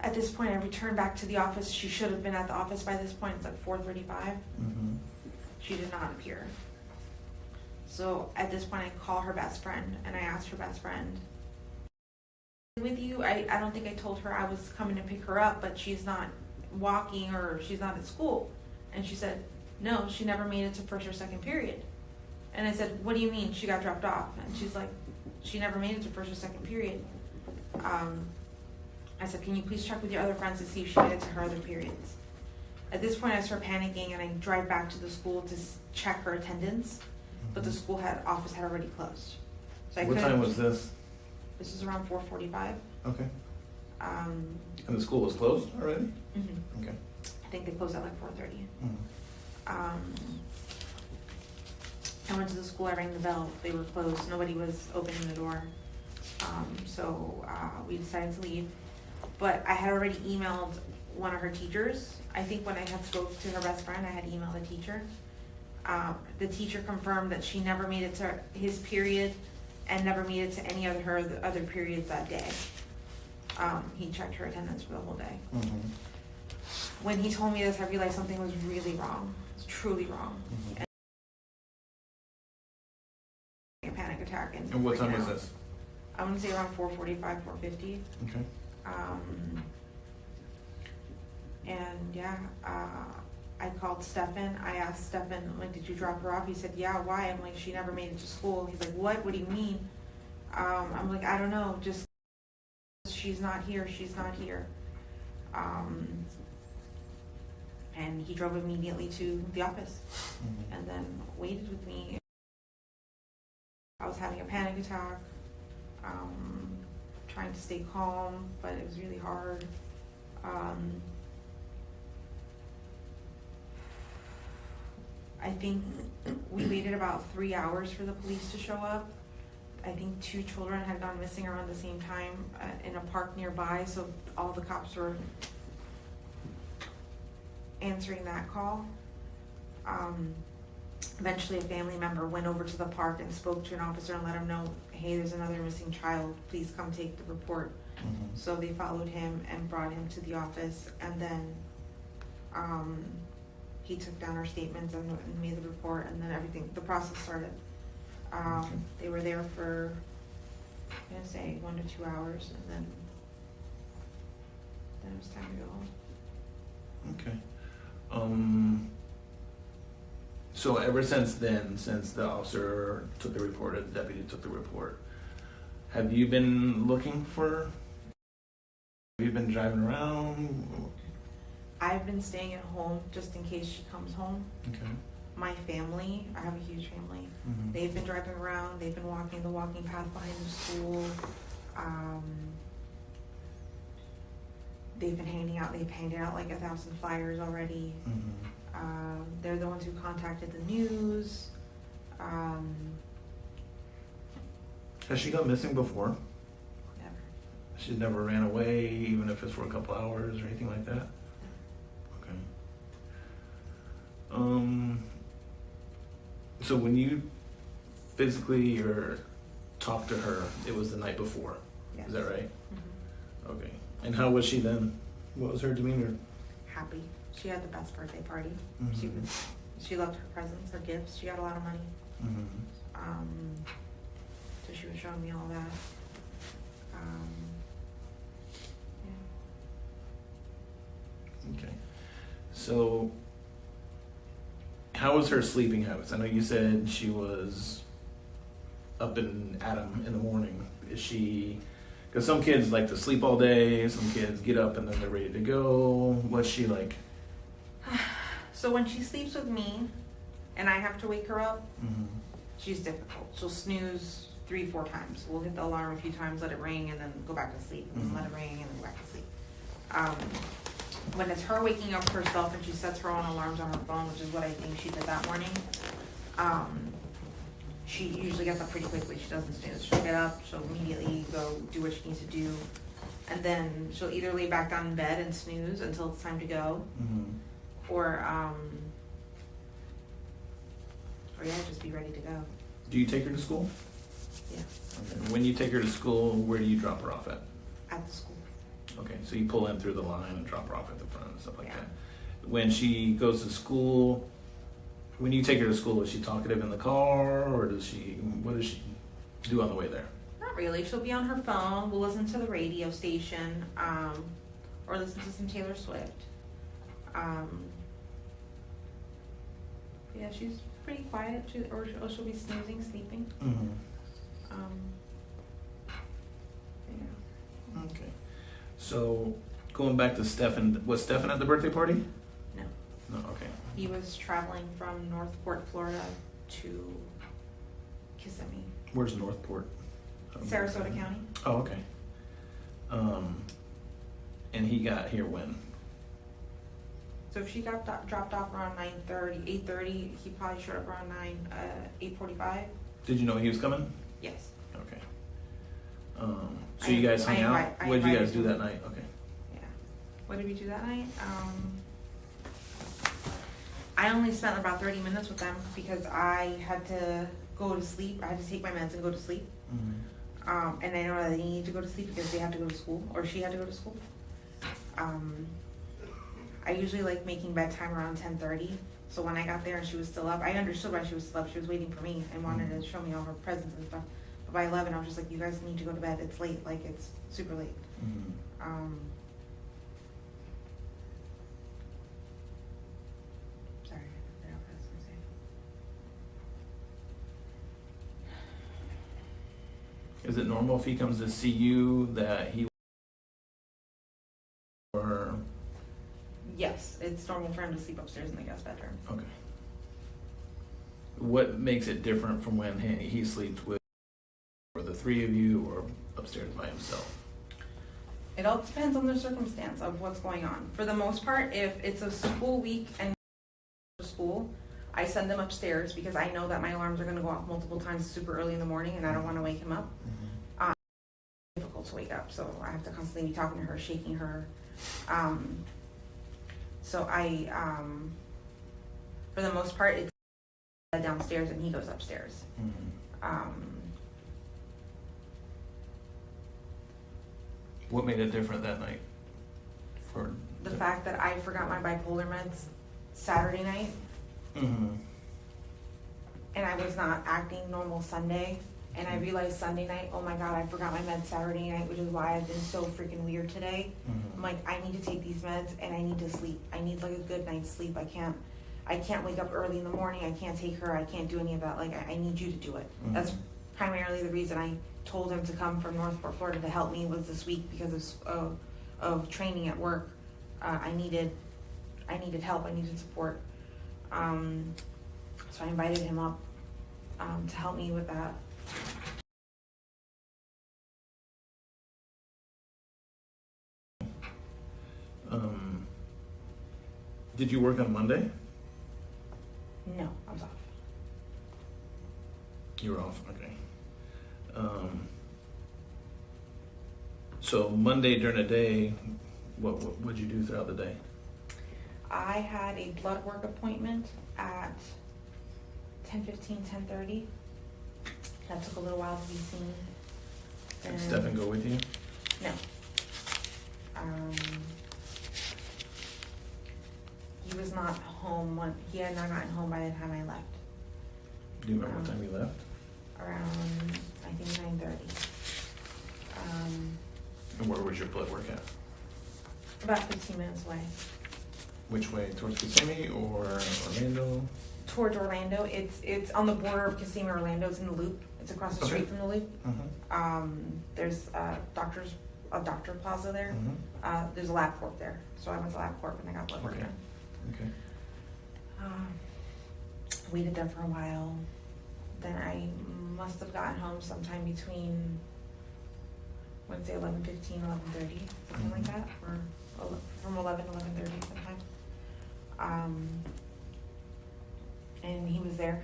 At this point, I returned back to the office. She should have been at the office by this point. It's like 4:35. Mm-hmm. She did not appear. So at this point, I call her best friend, and I asked her best friend, with you? I don't think I told her I was coming to pick her up, but she's not walking or she's not at school. And she said, no, she never made it to first or second period. And I said, what do you mean she got dropped off? And she's like, she never made it to first or second period. I said, can you please check with your other friends to see if she made it to her other periods? At this point, I start panicking, and I drive back to the school to check her attendance, but the school office had already closed. So I What couldn't. time was this? This was around 4:45. Okay. And the school was closed already? Mm-hmm. Okay. I think they closed at like 4:30. Mm-hmm. I went to the school, I rang the bell, they were closed, nobody was opening the door. So we decided to leave. But I had already emailed one of her teachers. I think when I had spoke to her best friend, I had emailed the teacher. The teacher confirmed that she never made it to his period and never made it to any of her other periods that day. He checked her attendance for the whole day. Mm-hmm. When he told me this, I realized something was really wrong. It was truly wrong. Mm-hmm. And a panic attack. And what time was this? I want to say around 4:45, 4:50. Okay. And yeah, I called Stefan. I asked Stefan, like, did you drop her off? He said, yeah, why? I'm like, she never made it to school. He's like, what? What do you mean? I'm like, I don't know. Just, she's not here. She's not here. And he drove immediately to the office and then waited with me. I was having a panic attack, trying to stay calm, but it was really hard. I think we waited about 3 hours for the police to show up. I think 2 children had gone missing around the same time in a park nearby, so all the cops were answering that call. Eventually a family member went over to the park and spoke to an officer and let him know, hey, there's another missing child, please come take the report. So they followed him and brought him to the office, and then he took down our statements and made the report, and then the process started. They were there for, I'm gonna say 1 to 2 hours, and then it was time to go home. Okay. So ever since then, since the officer took the report, or the deputy took the report, have you been looking for? Have you been driving around? I've been staying at home just in case she comes home. Okay. My family, I have a huge family. They've been driving around. They've been walking the walking path behind the school. They've been handing out. They've handed out like 1,000 flyers already. They're the ones who contacted the news. Has she gone missing before? Never. She never ran away, even if it's for a couple hours or anything like that? Okay. So when you physically or talked to her, it was the night before. Yes. Is that right? Mm-hmm. Okay. And how was she then? What was her demeanor? Happy. She had the best birthday party. Mhm. She loved her presents, her gifts. She got a lot of money. So she was showing me all that. Yeah. Okay. So, how was her sleeping habits? I know you said she was up and at 'em in the morning. Is she? Because some kids like to sleep all day. Some kids get up and then they're ready to go. What's she like? So when she sleeps with me, and I have to wake her up, she's difficult. She'll snooze 3-4 times. We'll hit the alarm a few times, let it ring, and then go back to sleep. And then let it ring, and then go back to sleep. When it's her waking up herself and she sets her own alarms on her phone, which is what I think she did that morning, she usually gets up pretty quickly. She doesn't snooze. She'll get up, she'll immediately go do what she needs to do, and then she'll either lay back down in bed and snooze until it's time to go, or yeah, just be ready to go. Do you take her to school? Yeah, Okay. When you take her to school, where do you drop her off at? at the school. Okay, so you pull in through the line and drop her off at the front and stuff like Yeah. that. When she goes to school, when you take her to school, is she talkative in the car, or what does she do on the way there? Not really. She'll be on her phone. We'll listen to the radio station, or listen to some Taylor Swift. Yeah, she's pretty quiet. Or she'll be snoozing, sleeping. Yeah. Okay. So going back to Stefan, was Stefan at the birthday party? No. No. Okay. He was traveling from Northport, Florida to Kissimmee, Where's Northport? Sarasota County. Oh, okay. And he got here when? So if she got dropped off around 8:30, he probably showed up around 8:45. Did you know he was coming? Yes. Okay. So you guys hung out? What did you guys do that night? Okay. Yeah. What did we do that night? I only spent about 30 minutes with them because I had to go to sleep. I had to take my meds and go to sleep. And I know that they need to go to sleep because they have to go to school, or she had to go to school. I usually like making bedtime around 10:30. So when I got there and she was still up, I understood why she was still up. She was waiting for me and wanted to show me all her presents and stuff. But by 11, I was just like, you guys need to go to bed. It's late. Like, it's super late. Sorry, I forgot what I was gonna say. Is it normal if he comes to see you that he or Yes, it's normal for him to sleep upstairs in the guest bedroom. okay? What makes it different from when he sleeps with or the three of you or upstairs by himself? It all depends on the circumstance of what's going on. For the most part, if it's a school week and school, I send him upstairs because I know that my alarms are gonna go off multiple times super early in the morning and I don't wanna wake him up. Difficult to wake up, so I have to constantly be talking to her, shaking her. So I, for the most part, it's downstairs and he goes upstairs. What made it different that night? For The fact that I forgot my bipolar meds Saturday night and I was not acting normal Sunday, and I realized Sunday night, oh my god, I forgot my meds Saturday night, which is why I've been so freaking weird today. I'm like, I need to take these meds and I need to sleep. I need like a good night's sleep. I can't wake up early in the morning. I can't take her. I can't do any of that. Like, I need you to do it. That's primarily the reason I told him to come from Northport, Florida to help me was this week because of training at work. I needed help. I needed support. So I invited him up to help me with that. Did you work on Monday? No, I was off. You were off, okay. So Monday during the day, what'd you do throughout the day? I had a blood work appointment at 10:15, 10:30. That took a little while to be seen. Did Stefan go with you? No. He was not home he had not gotten home by the time I left. Do you remember what time you left? Around, I think 9:30. And where was your blood work at? About 15 minutes away. Which way? Towards Kissimmee or Orlando? Towards Orlando. It's on the border of Kissimmee, Orlando. It's in the Loop. It's across the street from the Loop. There's a doctor plaza there. There's a LabCorp there. So I went to LabCorp and I got blood work done. Okay. Waited there for a while. Then I must have gotten home sometime between, I would say 11:15, 11:30, something like that, or from 11 to 11:30 sometime. And he was there.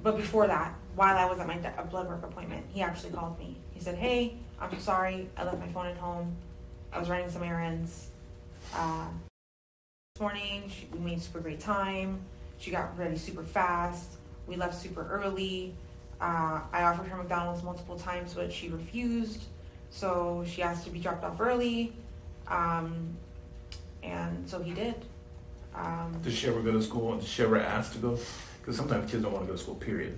But before that, while I was at my blood work appointment, he actually called me. He said, "Hey, I'm so sorry. I left my phone at home. I was running some errands. This morning, we made super great time. She got ready super fast. We left super early. I offered her McDonald's multiple times, but she refused. So she asked to be dropped off early. And so he did." Did she ever go to school? Did she ever ask to go? Because sometimes kids don't want to go to school, period.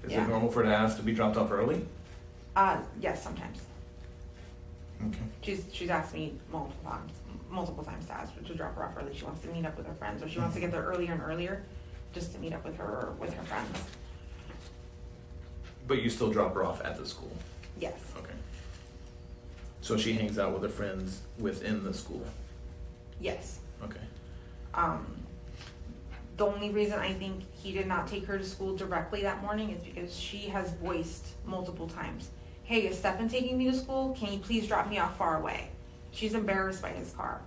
Is it normal for her to ask to be dropped off early? Yes, sometimes. Okay. She's asked me multiple times to ask to drop her off early. She wants to meet up with her friends, or she wants to get there earlier and earlier, just to meet up with her friends. But you still drop her off at the school? Yes. Okay. So she hangs out with her friends within the school? Yes. Okay. The only reason I think he did not take her to school directly that morning is because she has voiced multiple times, "Hey, is Stefan taking me to school? Can you please drop me off far away?" She's embarrassed by his car.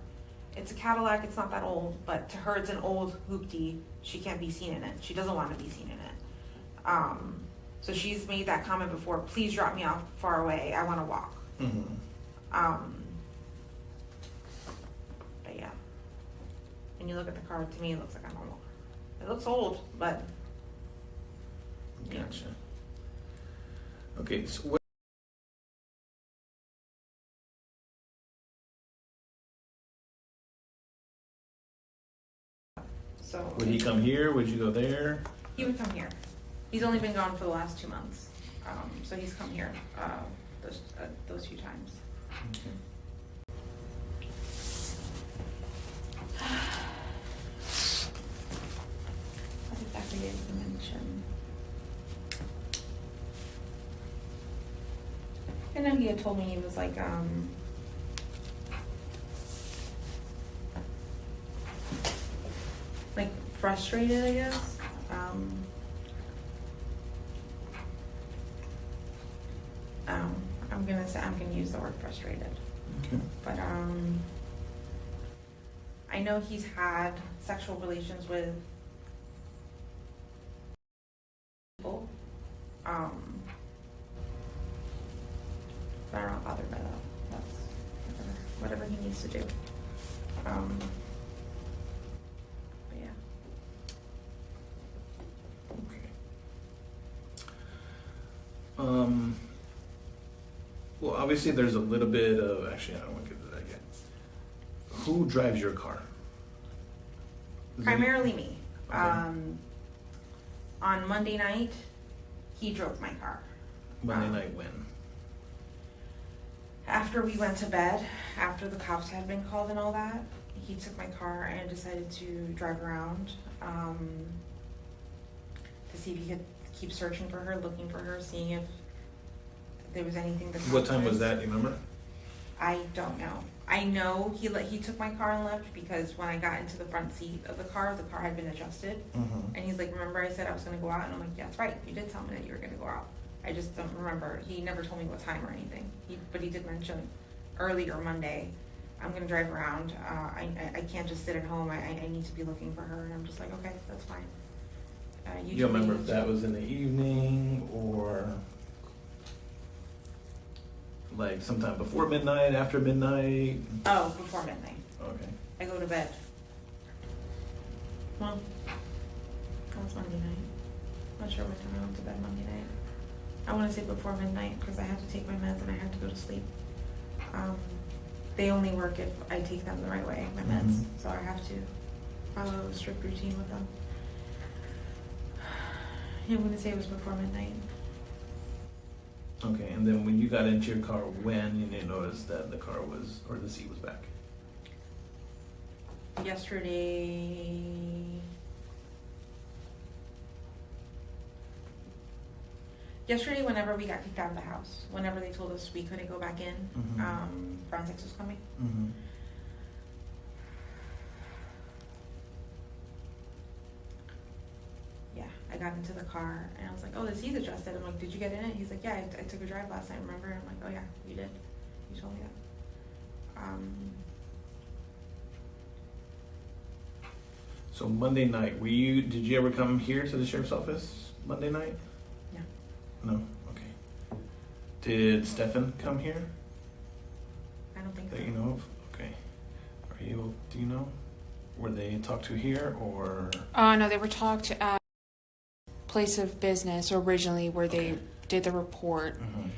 It's a Cadillac, it's not that old, but to her it's an old hoopty. She can't be seen in it. She doesn't want to be seen in it. So she's made that comment before, "Please drop me off far away. I want to walk." But yeah. When you look at the car, to me it looks like a normal car. It looks old, but Gotcha. Okay, so what? so Would he come here? Would you go there? he would come here. He's only been gone for the last 2 months, so he's come here those few times. Okay. What exactly did he mention? I know he had told me he was like, frustrated, I guess. I'm gonna use the word frustrated. Okay. But I know he's had sexual relations with people. But I'm not bothered by that. That's whatever he needs to do. But yeah. Okay. Well, obviously there's a little bit of, actually I don't want to get to that yet. Who drives your car? Is it- Primarily me. Okay. On Monday night, he drove my car. Monday night when? After we went to bed, after the cops had been called and all that, he took my car and decided to drive around to see if he could keep searching for her, looking for her, seeing if there was anything that. What time was that, do you remember? I don't know. I know he took my car and left because when I got into the front seat of the car had been adjusted. Mm-hmm. And he's like, remember I said I was gonna go out? And I'm like, yeah, that's right. You did tell me that you were gonna go out. I just don't remember. He never told me what time or anything. But he did mention earlier Monday, I'm gonna drive around. I can't just sit at home. I need to be looking for her. And I'm just like, okay, that's fine. You don't remember if that was in the evening or like sometime before midnight, after midnight? Oh, before midnight. Okay. I go to bed. Well, that was Monday night. Not sure what time I went to bed Monday night. I want to say before midnight because I had to take my meds and I had to go to sleep. They only work if I take them the right way, my meds. Mhm. So I have to follow a strict routine with them. Yeah, I'm going to say it was before midnight. Okay, and then when you got into your car, when you didn't notice that the car was, or the seat was back? Yesterday, whenever we got kicked out of the house, whenever they told us we couldn't go back in, Mhm. forensics was coming. Mm-hmm. Yeah, I got into the car and I was like, oh, the seat's adjusted. I'm like, did you get in it? He's like, yeah, I took a drive last night, remember? And I'm like, oh yeah, you did. You told me that. So Monday night, did you ever come here to the sheriff's office Monday night? No. No? Okay. Did Stefan come here I don't think so. that you know of? Okay. Do you know? Were they talked to here or? No, they were talked at place of business originally where Okay. they did the report. Mhm.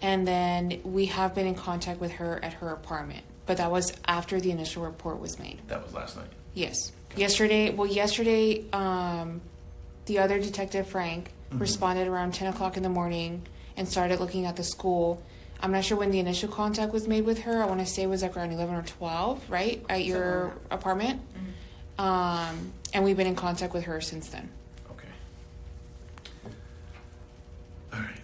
And then we have been in contact with her at her apartment. But that was after the initial report was made. That was last night. Yes. Yesterday, the other detective, Frank, Mhm. responded around 10 o'clock in the morning and started looking at the school. I'm not sure when the initial contact was made with her. I want to say it was like around 11 or 12, right? At your Somewhere. apartment. Mhm. And we've been in contact with her since then. Okay. All right.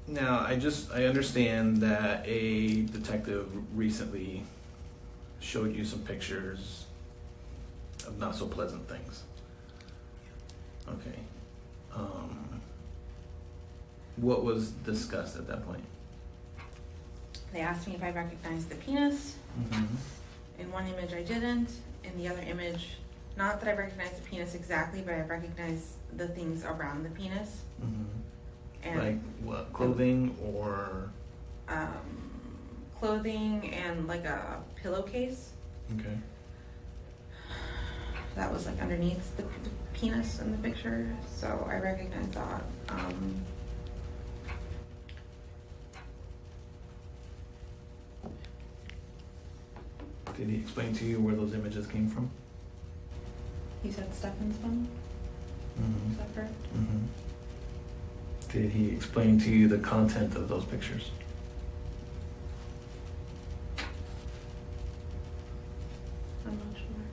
Now, I understand that a detective recently showed you some pictures of not so pleasant things. Okay. What was discussed at that point? They asked me if I recognized the penis. Mm-hmm. In one image I didn't. In the other image, not that I recognized the penis exactly, but I recognized the things around the penis. Mm-hmm. And Like what? Clothing or? clothing and like a pillowcase Okay. that was like underneath the penis in the picture. So I recognized that. Did he explain to you where those images came from? He said Stefan's phone. Is that correct? Mm-hmm. Did he explain to you the content of those pictures? I'm not sure.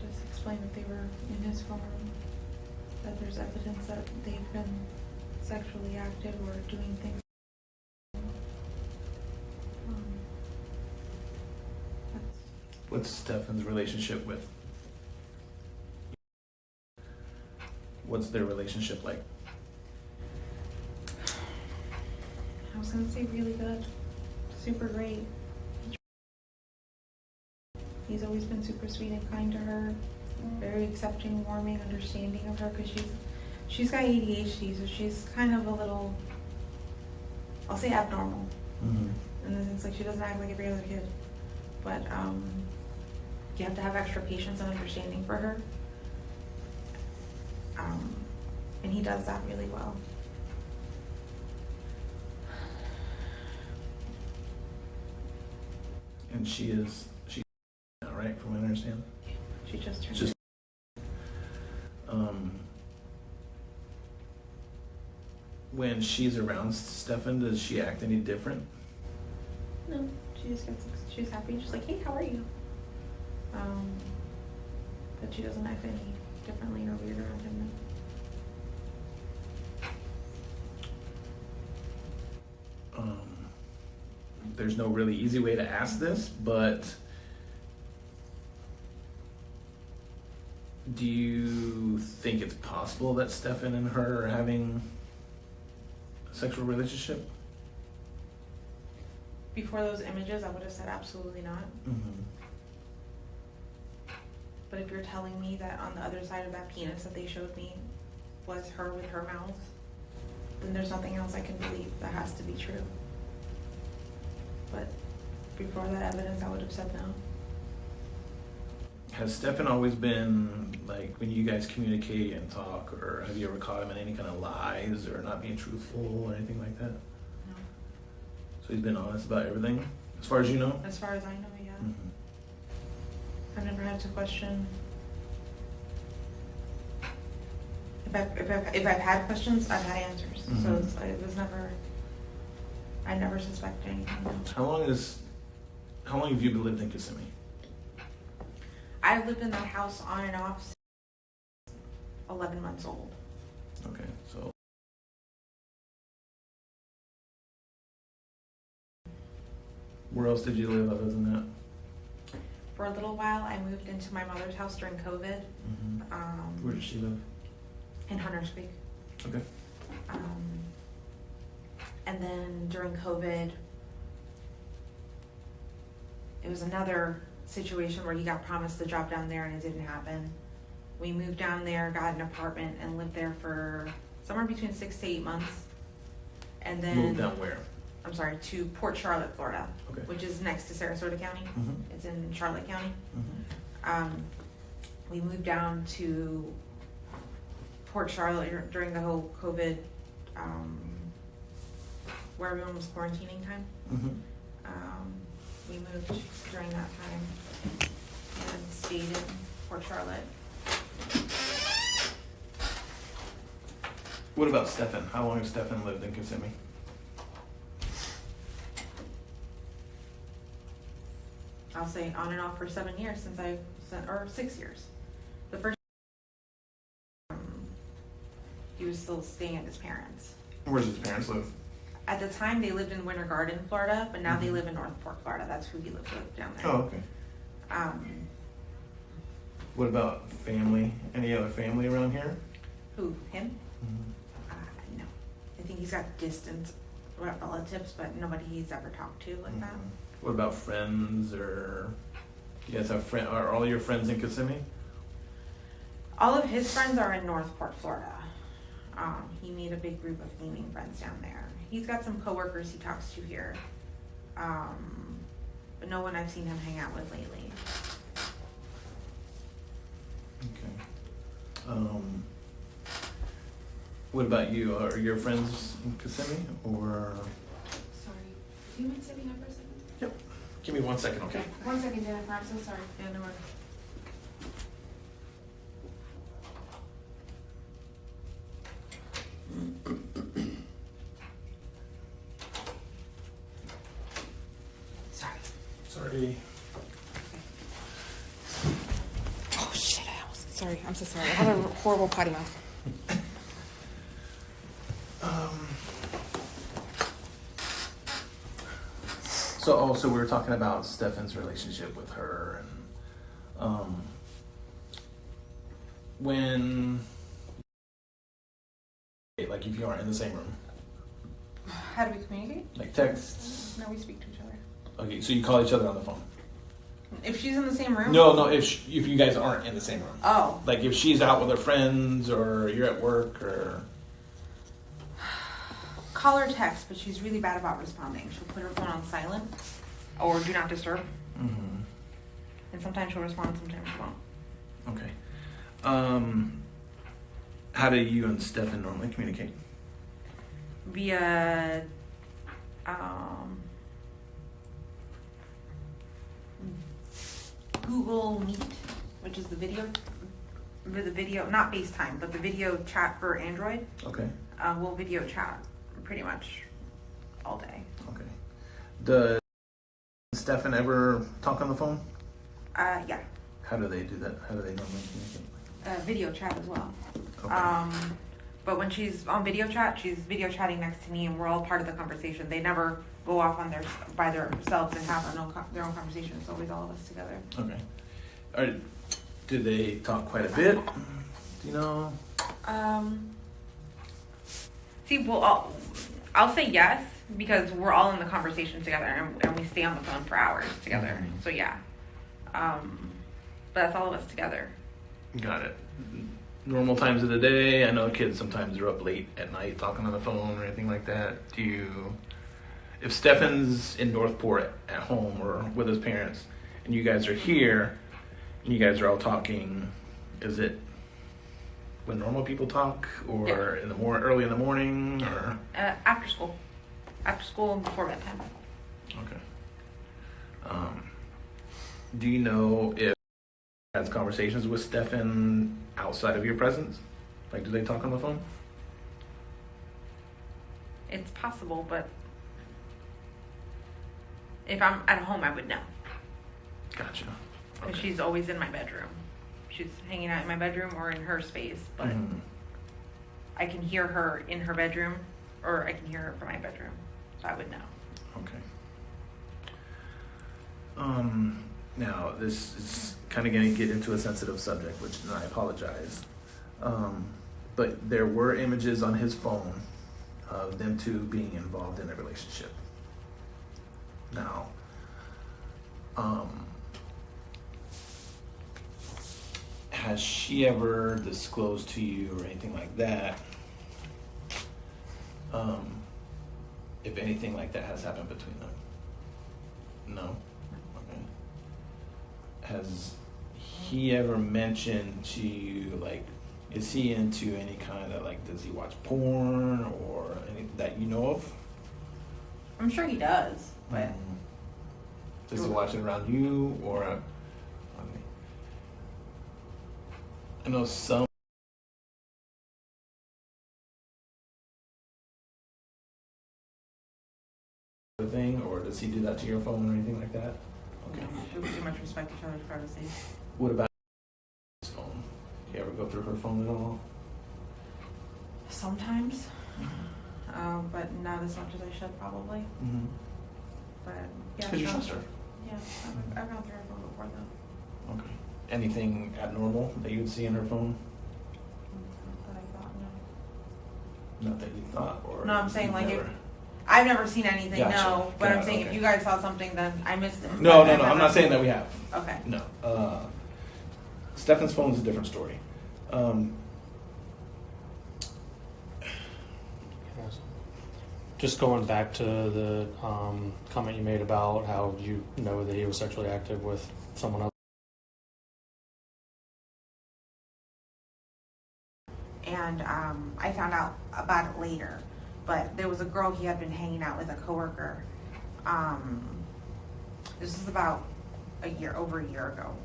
Just explain that they were in his phone, that there's evidence that they've been sexually active or doing things. That's What's Stefan's relationship with? What's their relationship like? I was gonna say really good. super great. He's always been super sweet and kind to her, very accepting, warming, understanding of her, because she's got ADHD, so she's kind of a little, I'll say abnormal. Mm-hmm. In the sense, like, she doesn't act like every other kid. But you have to have extra patience and understanding for her. And he does that really well. And she's now, right, from what I understand? She just turned Just- When she's around Stefan, does she act any different? No, she just gets, she's happy. She's like, hey, how are you? But she doesn't act any differently or weird around him. There's no really easy way to ask this, but do you think it's possible that Stefan and her are having a sexual relationship? Before those images, I would have said absolutely not. Mm-hmm. But if you're telling me that on the other side of that penis that they showed me was her with her mouth, then there's nothing else I can believe. That has to be true. But before that evidence, I would have said no. Has Stefan always been, like, when you guys communicate and talk, or have you ever caught him in any kind of lies or not being truthful or anything like that? No. So he's been honest about everything, as far as you know? As far as I know, yeah. Mm-hmm. I've never had to question. If I've had questions, I've had answers. So Mhm. it was never. I never suspected anything. No. How long have you lived in Kissimmee? I've lived in that house on and off since 11 months old. Okay, so. Where else did you live other than that? For a little while, I moved into my mother's house during COVID. Mm-hmm. Where did she live? In Hunters Creek. Okay. And then during COVID, it was another situation where he got promised the job down there and it didn't happen. We moved down there, got an apartment, and lived there for somewhere between 6 to 8 months. And then Moved down where? I'm sorry, to Port Charlotte, Florida, Okay. which is next to Sarasota County. Mm-hmm. It's in Charlotte County. Mm-hmm. We moved down to Port Charlotte during the whole COVID, where everyone was quarantining time. Mm-hmm. We moved during that time and stayed in Port Charlotte. What about Stefan? How long has Stefan lived in Kissimmee? I'll say on and off for 7 years or 6 years. The first he was still staying at his parents. Where does his parents live? At the time, they lived in Winter Garden, Florida, but now they Mhm. live in Northport, Florida. That's who he lives with down there. Oh, okay. What about family? Any other family around here? Who? Him? Mm-hmm. No. I think he's got distant relatives, but nobody he's ever talked to like that. What about friends, or you guys have friends? Are all your friends in Kissimmee? All of his friends are in Northport, Florida. He made a big group of gaming friends down there. He's got some coworkers he talks to here, but no one I've seen him hang out with lately. Okay. What about you? Are your friends in Kissimmee, or? Sorry. Do you mind stepping up for a second? Yep. Give me 1 second, okay? 1 second, Jennifer. I'm so sorry. Yeah, no worries. Sorry. Sorry. Oh shit! I almost. Sorry. I'm so sorry. I have a horrible potty mouth. So we were talking about Stefan's relationship with her, and when, like, if you aren't in the same room, How do we communicate? like texts. No, we speak to each other. Okay, so you call each other on the phone. If she's in the same room? No, if you guys aren't in the same room. Oh. Like if she's out with her friends or you're at work or. Call or text, but she's really bad about responding. She'll put her phone on silent or do not disturb. Mm-hmm. And sometimes she'll respond, sometimes she won't. Okay. How do you and Stefan normally communicate? Via Google Meet, which is the video, not FaceTime, but the video chat for Android. Okay. We'll video chat pretty much all day. Okay. Does Stefan ever talk on the phone? Yeah. How do they do that? How do they normally communicate? Video chat as well. Okay. But when she's on video chat, she's video chatting next to me, and we're all part of the conversation. They never go off on by themselves and have their own conversation. It's always all of us together. Okay. Do they talk quite a bit? Do you know? See, well, I'll say yes because we're all in the conversation together, and we stay on the phone for hours together. Mm-hmm. So yeah, but that's all of us together. Got it. Normal times of the day. I know kids sometimes are up late at night talking on the phone or anything like that. If Stefan's in Northport at home or with his parents, and you guys are here, and you guys are all talking, is it when normal people talk, or Yeah. in the early in the morning, or After school and before bedtime. okay? Do you know if he has conversations with Stefan outside of your presence? Like, do they talk on the phone? It's possible, but if I'm at home, I would know. Gotcha. Because Okay. she's always in my bedroom. She's hanging out in my bedroom or in her space, but Mhm. I can hear her in her bedroom, or I can hear her from my bedroom, so I would know. Okay. Now this is kind of going to get into a sensitive subject, which and I apologize. But there were images on his phone of them two being involved in a relationship. Now, has she ever disclosed to you or anything like that? If anything like that has happened between them? No? Okay. Has he ever mentioned to you, like, is he into any kind of, like, does he watch porn or any that you know of? I'm sure he does, but Does he watch it around you or? Okay. I know some. Thing, or does he do that to your phone or anything like that? Okay. we pretty much respect each other's privacy. What about his phone? Do you ever go through her phone at all? Sometimes, but not as much as I should probably. Mm-hmm. But yeah, Because you trust her. Yeah, I've gone through her phone before though. Okay. Anything abnormal that you would see in her phone? Not that I thought, no. Not that you thought, or No, I'm saying you've like never- I've never seen anything, Gotcha. no. But Got I'm it, saying okay. if you guys saw something, then I missed it. No, But I'm not saying that we have. Okay. No. Stefan's phone is a different story. Just going back to the comment you made about how you know that he was sexually active with someone else. And I found out about it later. But there was a girl he had been hanging out with, a coworker. This was about over a year ago.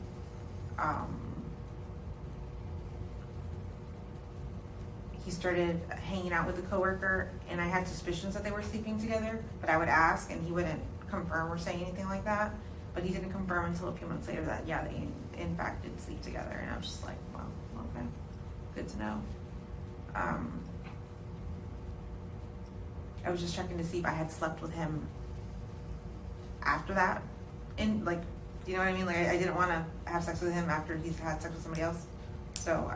He started hanging out with a coworker, and I had suspicions that they were sleeping together, but I would ask, and he wouldn't confirm or say anything like that. But he didn't confirm until a few months later that, yeah, they in fact did sleep together, and I was just like, well, okay, good to know. I was just checking to see if I had slept with him after that. And like, do you know what I mean? Like, I didn't want to have sex with him after he's had sex with somebody else. So,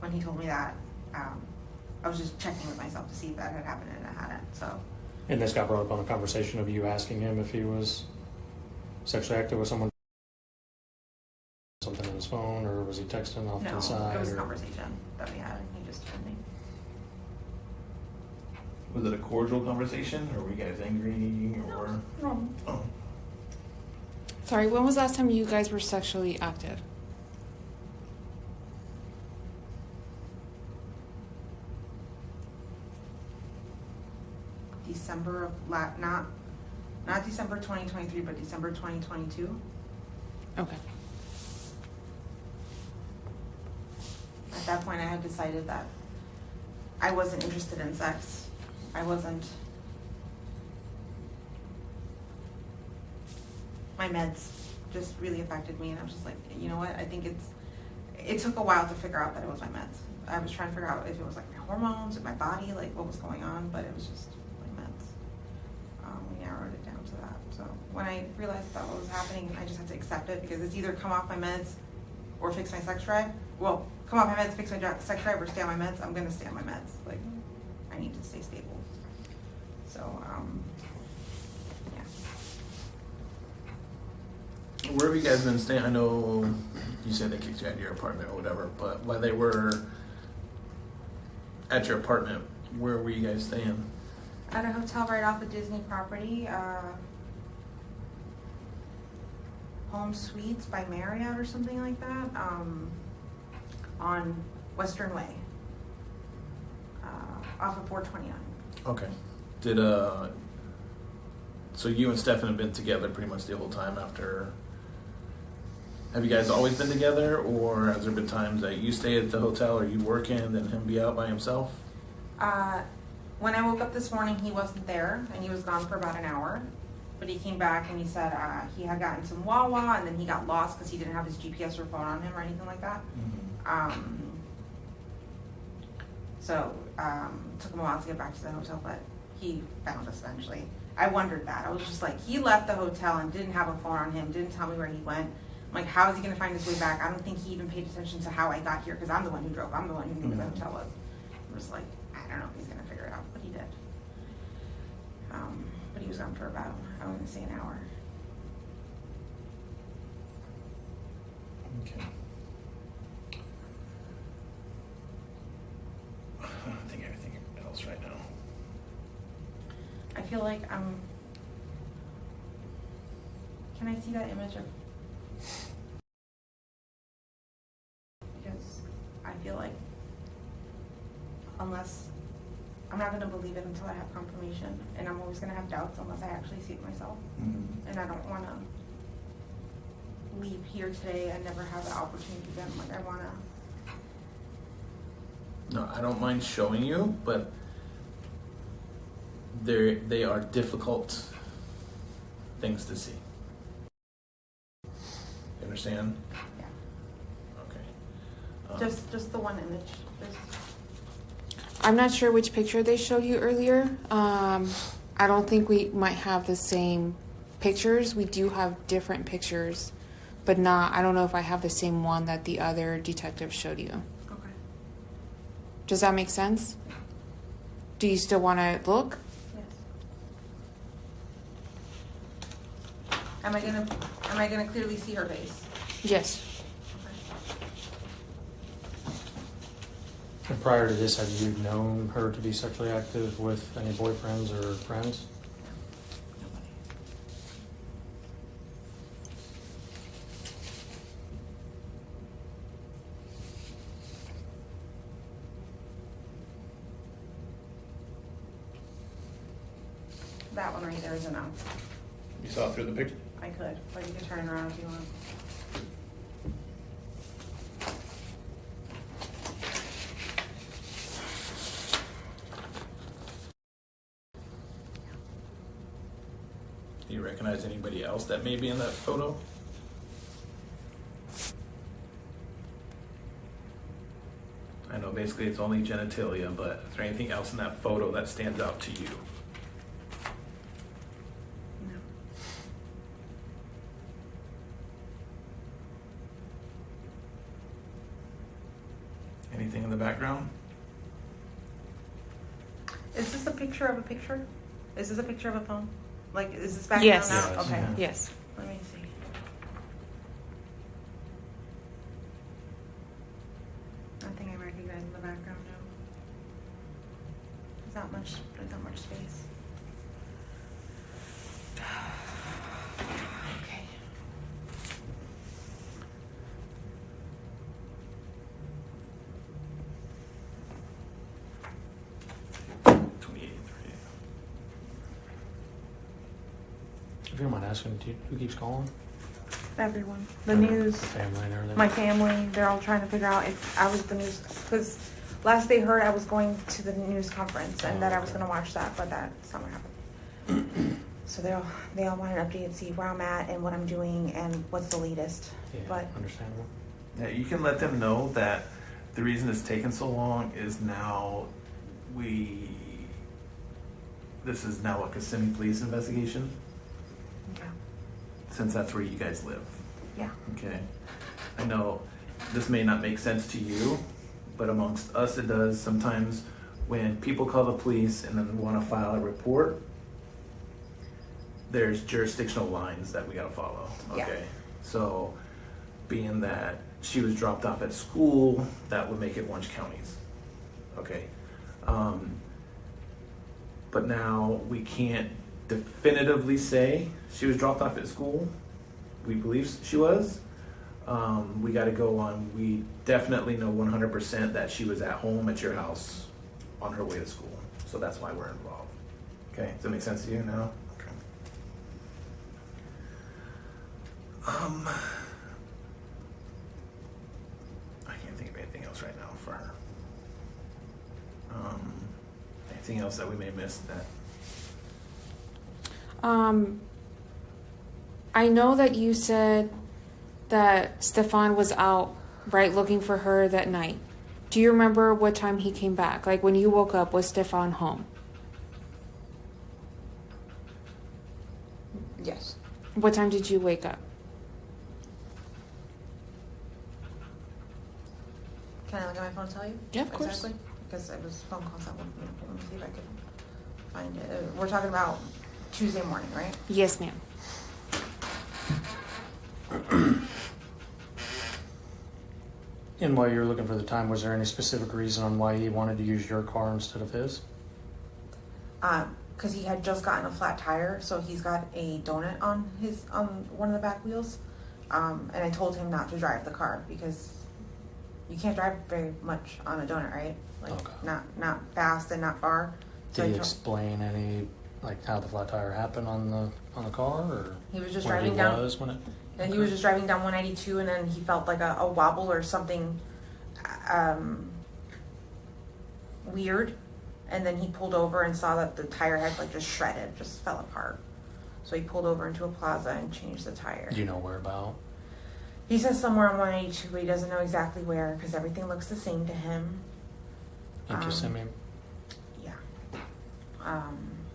when he told me that, I was just checking with myself to see if that had happened, and it hadn't. So, And this got brought up on a conversation of you asking him if he was sexually active with someone, something on his phone, or was he texting off to No, the side? it was a or- conversation that we had, and he just told me. Was it a cordial conversation, or were you guys angry, or? No. Oh. Sorry, when was the last time you guys were sexually active? December of not December 2023, but December 2022. Okay. At that point, I had decided that I wasn't interested in sex. I wasn't. My meds just really affected me, and I was just like, you know what? I think it took a while to figure out that it was my meds. I was trying to figure out if it was like my hormones or my body, like what was going on, but it was just my meds. We narrowed it down to that. So when I realized that what was happening, I just had to accept it, because it's either come off my meds or fix my sex drive. Well, come off my meds, fix my sex drive, or stay on my meds. I'm gonna stay on my meds. Like, I need to stay stable. So, yeah. Where have you guys been staying? I know you said they kicked you out of your apartment or whatever, but while they were at your apartment, where were you guys staying? At a hotel right off the Disney property, Home Suites by Marriott or something like that, on Western Way, off of 429. Okay. Did so you and Stefan have been together pretty much the whole time after? Have you guys always been together, or has there been times that you stay at the hotel or you work in, then him be out by himself? When I woke up this morning, he wasn't there, and he was gone for about an hour. But he came back and he said he had gotten some Wawa, and then he got lost because he didn't have his GPS or phone on him or anything like that. Mm-hmm. So took him a while to get back to the hotel, but he found us eventually. I wondered that. I was just like, he left the hotel and didn't have a phone on him, didn't tell me where he went. I'm like, how is he going to find his way back? I don't think he even paid attention to how I got here, because I'm the one who drove. I'm the one who knew where the hotel was. I was like, I don't know if he's going to figure it out, but he did. But he was gone for about, I want to say, an hour. Okay. I think everything else right now. I feel like I'm. Can I see that image of? Because I feel like unless I'm not going to believe it until I have confirmation, and I'm always going to have doubts unless I actually see it myself. Mm-hmm. And I don't want to leave here today and never have the opportunity again. Like, I want to. No, I don't mind showing you, but they are difficult things to see. You understand? Yeah. Okay. Just the one image. I'm not sure which picture they showed you earlier. I don't think we might have the same pictures. We do have different pictures, but I don't know if I have the same one that the other detective showed you. Okay. Does that make sense? Do you still want to look? Yes. Am I gonna clearly see her face? Yes. And prior to this, have you known her to be sexually active with any boyfriends or friends? That one right there is enough. You saw through the picture? I could, but you can turn it around if you want. Do you recognize anybody else that may be in that photo? I know basically it's only genitalia, but is there anything else in that photo that stands out to you? No. Anything in the background? Is this a picture of a picture? Is this a picture of a phone? Like, is this background Yes. now? Yes. Okay. Yeah. Yes. Let me see. I think I recognize in the background now. There's not much space. Okay. If you don't mind asking, who keeps calling? Everyone. The news. Family and everything. My family, they're all trying to figure out if I was the news, because last they heard I was going to the news conference and that I was going to watch that, but that's not what happened. So they all want an update and see where I'm at and what I'm doing and what's the latest. Yeah, But understandable. Yeah, you can let them know that the reason it's taken so long is now this is now a Kissimmee police investigation, yeah, since that's where you guys live. yeah, Okay. I know this may not make sense to you, but amongst us it does. Sometimes when people call the police and then want to file a report, there's jurisdictional lines that we got to follow. Yeah. Okay. So being that she was dropped off at school, that would make it Orange counties. Okay. But now we can't definitively say she was dropped off at school. We believe she was. We got to go on. We definitely know 100% that she was at home at your house on her way to school. So that's why we're involved. Okay, does that make sense to you now? Okay. I can't think of anything else right now for her. Anything else that we may miss that? I know that you said that Stefan was out, right, looking for her that night. Do you remember what time he came back? Like when you woke up, was Stefan home? yes. What time did you wake up? Can I look at my phone and tell you? Yeah, of course. Exactly? Because it was phone calls that woke me up. Let me see if I can find it. We're talking about Tuesday morning, right? Yes, ma'am. And while you were looking for the time, was there any specific reason on why he wanted to use your car instead of his? Because he had just gotten a flat tire, so he's got a donut on one of the back wheels. And I told him not to drive the car because you can't drive very much on a donut, right? Like Okay. not fast and not far. So Did he I told- explain any, like how the flat tire happened on the car, or He was just where driving he down. was when it? And he was just driving down 192, and then he felt like a wobble or something weird, and then he pulled over and saw that the tire had like just shredded, just fell apart. So he pulled over into a plaza and changed the tire. Do you know where about? He says somewhere on 182, but he doesn't know exactly where because everything looks the same to him. In Kissimmee? Yeah.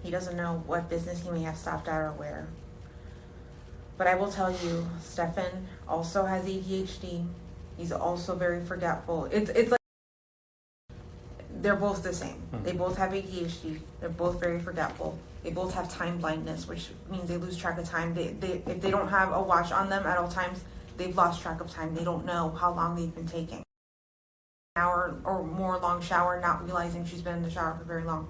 He doesn't know what business he may have stopped at or where. But I will tell you, Stefan also has ADHD. He's also very forgetful. It's like they're both the same. Hmm. They both have ADHD. They're both very forgetful. They both have time blindness, which means they lose track of time. They if they don't have a watch on them at all times, they've lost track of time. They don't know how long they've been taking. An hour or more long shower, not realizing she's been in the shower for very long.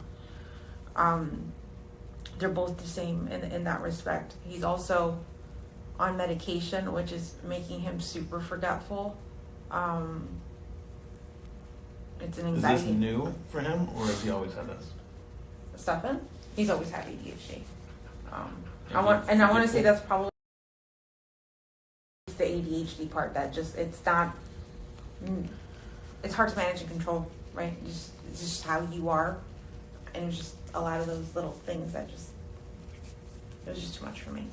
They're both the same in that respect. He's also on medication, which is making him super forgetful. It's an Is anxiety. this new for him, or has he always had this? Stefan, he's always had ADHD. And I want he's to say forgetful? that's probably the ADHD part that just it's not. It's hard to manage and control, right? It's just how you are, and it's just a lot of those little things that just it was just too much for me.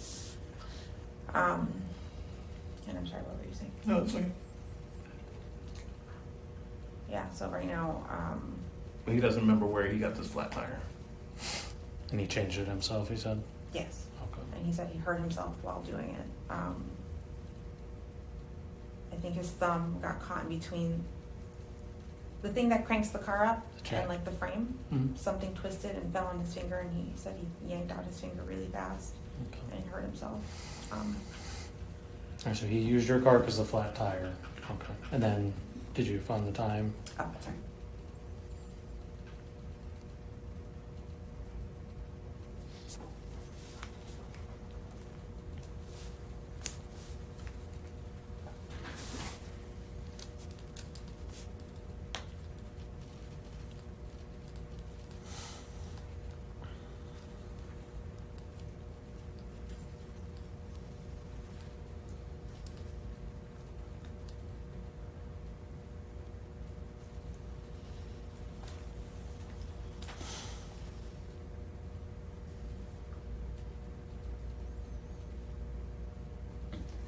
And I'm sorry, what were you saying? No, it's okay. Yeah, so right now, But he doesn't remember where he got this flat tire. And he changed it himself, he said? yes. Okay. And he said he hurt himself while doing it. I think his thumb got caught in between the thing that cranks the car up The jack. and like the frame, Mhm. something twisted and fell on his finger, and he said he yanked out his finger really fast Okay. and hurt himself. All right, so he used your car because of the flat tire. Okay. And then, did you find the time? Oh, sorry.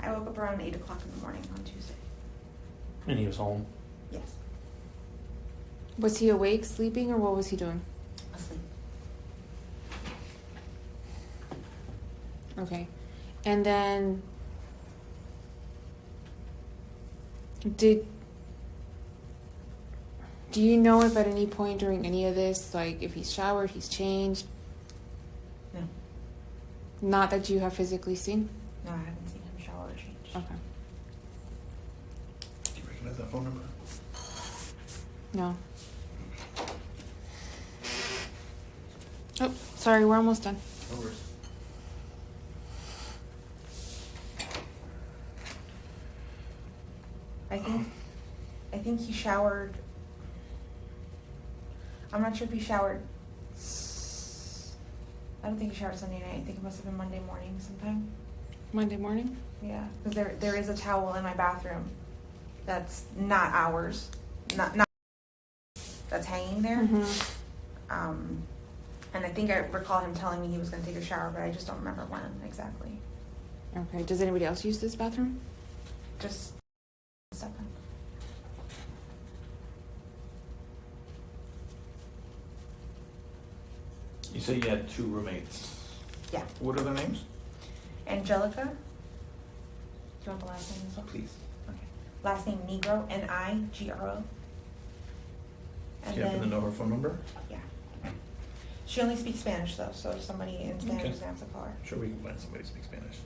I woke up around 8 o'clock in the morning on Tuesday. And he was home. Yes, Was he awake, sleeping, or what was he doing? asleep. Okay. And then do you know if at any point during any of this, like if he's showered, he's changed? No, Not that you have physically seen? no, I haven't seen him shower or change. Okay. Do you recognize that phone number? No. Oh, sorry, we're almost done. No worries. I think he showered. I'm not sure if he showered. I don't think he showered Sunday night. I think it must have been Monday morning sometime. Monday morning? Yeah, because there is a towel in my bathroom that's not ours, not that's hanging there. Mm-hmm. And I think I recall him telling me he was going to take a shower, but I just don't remember when exactly. Okay. Does anybody else use this bathroom? Just step in. You said you had 2 roommates. Yeah, What are their names? Angelica. Do you want the last name as well? Please. Okay. Last name Negro, Nigro. Do you happen to know her phone number? Yeah. She only speaks Spanish though, so if somebody in Spanish Okay. is gonna have to call her. I'm sure we can find somebody who speaks Spanish.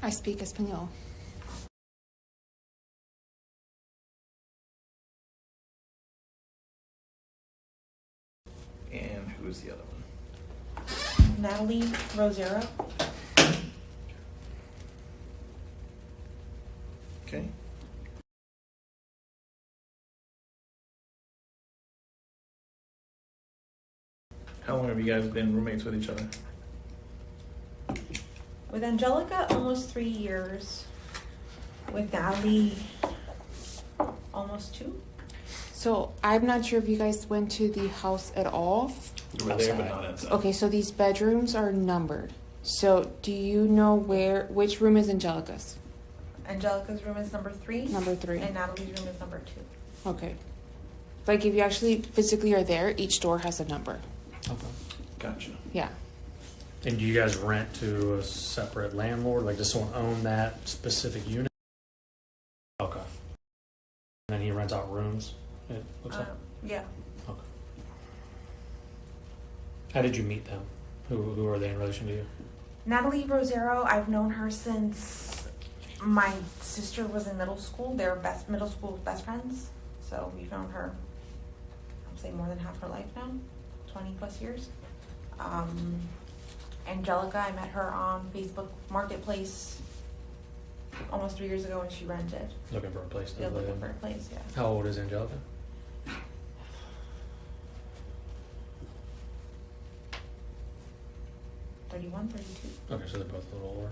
I speak Espanol. And who is the other one? Natalie Rosero. Okay. How long have you guys been roommates with each other? With Angelica, almost 3 years. With Natalie, almost 2. So I'm not sure if you guys went to the house at all. You were there, but Outside. not inside. Okay, so these bedrooms are numbered. So do you know which room is Angelica's? Angelica's room is number 3. Number 3. And Natalie's room is number 2. Okay. Like if you actually physically are there, each door has a number. Okay. Gotcha. Yeah. And do you guys rent to a separate landlord? Like, does someone own that specific unit? Okay. And then he rents out rooms, it looks like? Yeah. Okay. How did you meet them? Who are they in relation to you? Natalie Rosero, I've known her since my sister was in middle school. They were middle school best friends. So we've known her, I would say more than half her life now, 20 plus years. Angelica, I met her on Facebook Marketplace almost 3 years ago when she rented. Looking for a place to Yeah, live looking in. for a place, yeah. How old is Angelica? Thirty-one, 32. Okay, so they're both a little older.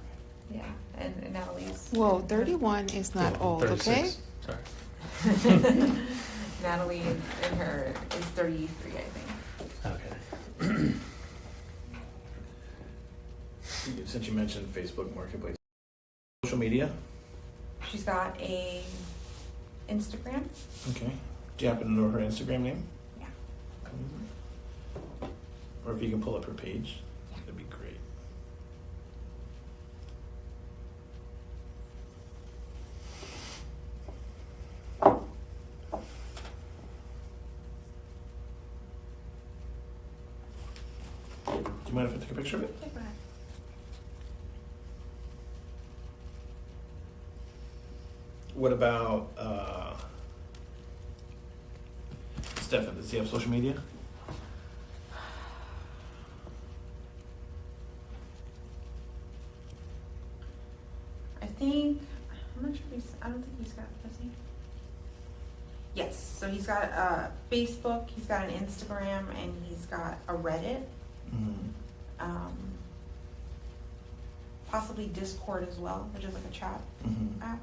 Yeah, and Natalie's. Whoa, 31 is not Yeah, old, okay? 36. Sorry. Natalie is 33, I think. Okay. Since you mentioned Facebook Marketplace, social media? She's got a Instagram. Okay. Do you happen to know her Instagram name? Yeah. Or if you can pull up her page, that'd be great. mind if I take a picture of it? Yeah, go ahead. What about Stefan? Does he have social media? I'm not sure I don't think he's got, does he? Yes, so he's got Facebook, he's got an Instagram, and he's got a Reddit. Possibly Discord as well, which is like a chat app.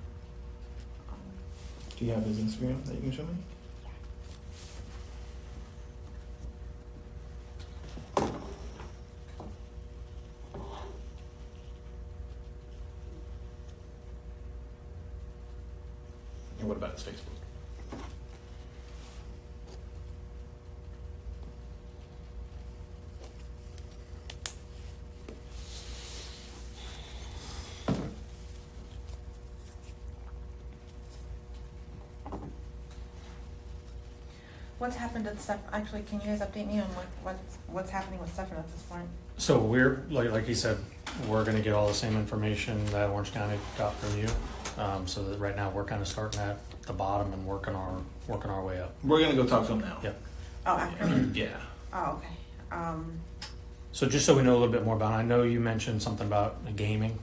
Do you have his Instagram that you can show me? And what about his Facebook? What's happened to Steph? Actually, can you guys update me on what's happening with Stefan at this point? So we're like he said, we're going to get all the same information that Orange County got from you. So that right now we're kind of starting at the bottom and working our way up. We're gonna go talk to him now. Yep. Oh, after? Yeah. Oh, okay. So just so we know a little bit more about it, I know you mentioned something about gaming,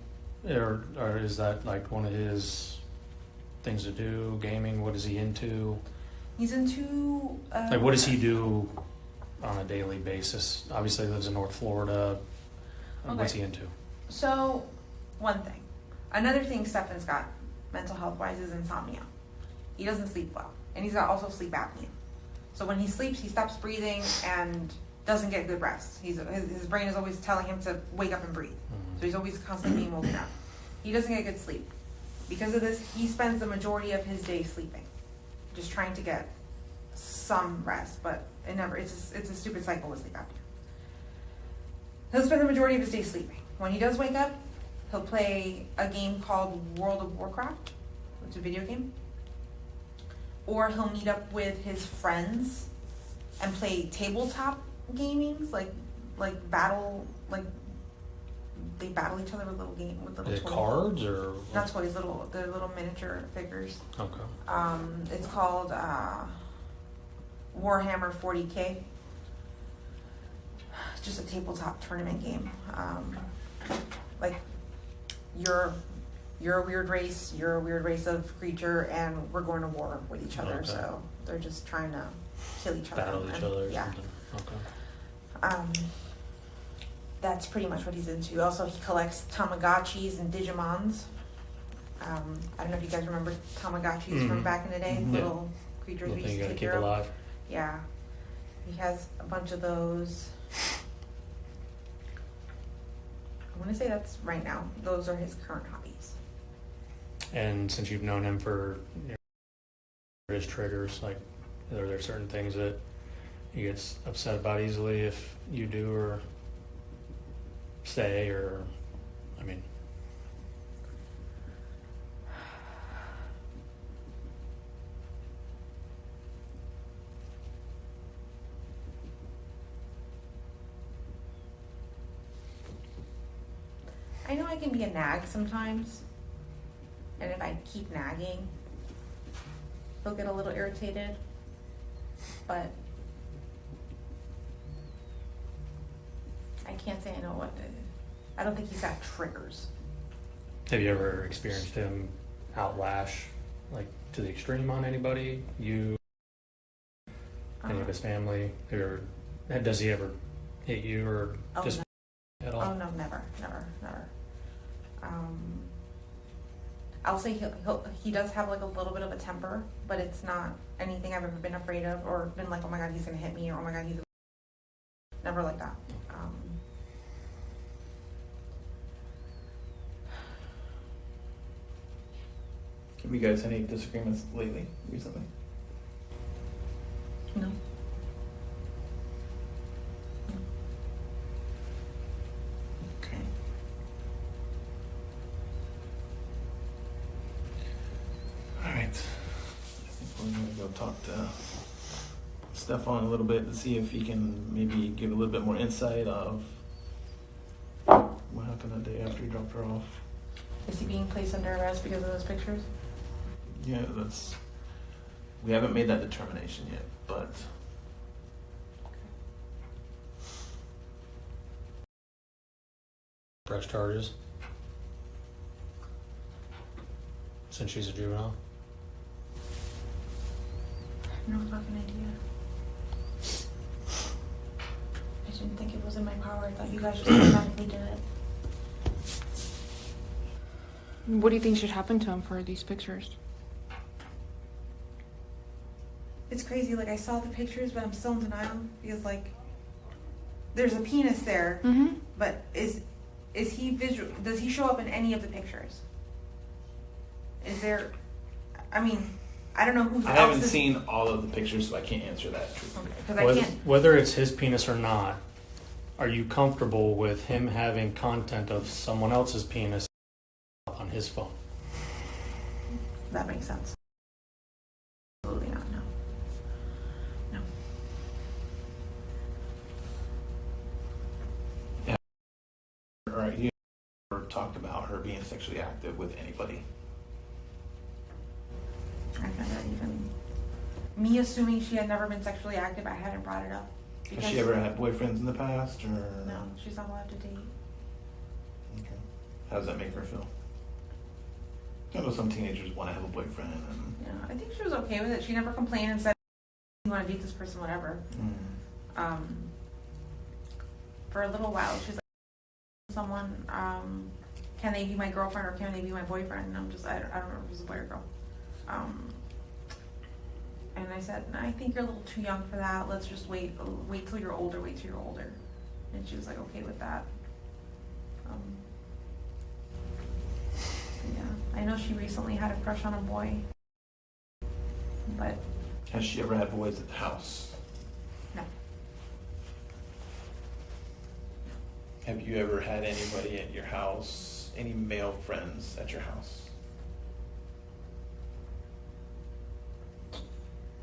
or is that like one of his things to do? Gaming? What is he into? He's into. Like, what does he do on a daily basis? Obviously, he lives in North Florida. What's he into? So, one thing. Another thing Stefan's got, mental health wise, is insomnia. He doesn't sleep well. And he's got also sleep apnea. So when he sleeps, he stops breathing and doesn't get good rest. His brain is always telling him to wake up and breathe. So he's always constantly being woken up. He doesn't get good sleep. Because of this, he spends the majority of his day sleeping. Just trying to get some rest, but it's a stupid cycle with sleep apnea. He'll spend the majority of his day sleeping. When he does wake up, he'll play a game called World of Warcraft. It's a video game. Or he'll meet up with his friends and play tabletop gamings, like battle, like they battle each other with little toys. Cards or Not toys, they're little miniature figures. Okay. It's called Warhammer 40K. It's just a tabletop tournament game. Like you're a weird race, you're a weird race of creature, and we're going to war with each other. Okay. So they're just trying to kill each other. Battle each other or yeah. something. Okay. That's pretty much what he's into. Also, he collects Tamagotchis and Digimons. I don't know if you guys remember Tamagotchis from back in the day. Mhm. Little creatures we Little thing used you to gotta take keep care of. alive. Yeah. He has a bunch of those. I want to say that's right now. Those are his current hobbies. And since you've known him for his triggers, like are there certain things that he gets upset about easily if you do or say, or I mean, I know I can be a nag sometimes, and if I keep nagging, he'll get a little irritated, but I can't say I know what to do. I don't think he's got triggers. have you ever experienced him outlash like to the extreme on anybody? You, any of his family, or does he ever hit you or Oh, just no. at all? Oh no, never. I'll say he does have like a little bit of a temper, but it's not anything I've ever been afraid of or been like, oh my god, he's gonna hit me, or oh my god, he's never like that. Have you guys had any disagreements recently? No. Okay. All right. I think we're gonna go talk to Stefan a little bit to see if he can maybe give a little bit more insight of dropped her off. Is he being placed under arrest because of those pictures? Yeah, we haven't made that determination yet, but Press charges. Since she's a juvenile. No fucking idea. I didn't think it was in my power. I thought you guys just automatically did it. What do you think should happen to him for these pictures? It's crazy. Like, I saw the pictures, but I'm still in denial because, like, there's a penis there, Mm-hmm. but is he visual? Does he show up in any of the pictures? Is there? I mean, I don't know who. I haven't seen all of the pictures, so I can't answer that truthfully. Because I can't. Whether it's his penis or not, are you comfortable with him having content of someone else's penis on his phone? That makes sense. Absolutely not. No. All right, you never talked about her being sexually active with anybody. I never even. Me assuming she had never been sexually active, I hadn't brought it up. Has she ever had boyfriends in the past, or No, she's not allowed to date. Okay. How does that make her feel? I know some teenagers want to have a boyfriend. And, Yeah, I think she was okay with it. She never complained and said, "You want to date this person, whatever." For a little while, she's like, "Someone, can they be my girlfriend or can they be my boyfriend?" And I'm just, I don't remember if it was a boy or girl. And I said, "I think you're a little too young for that. Let's just wait till you're older. Wait till you're older." And she was like, okay with that. Yeah, I know she recently had a crush on a boy, but has she ever had boys at the house? no. Have you ever had anybody at your house, any male friends at your house?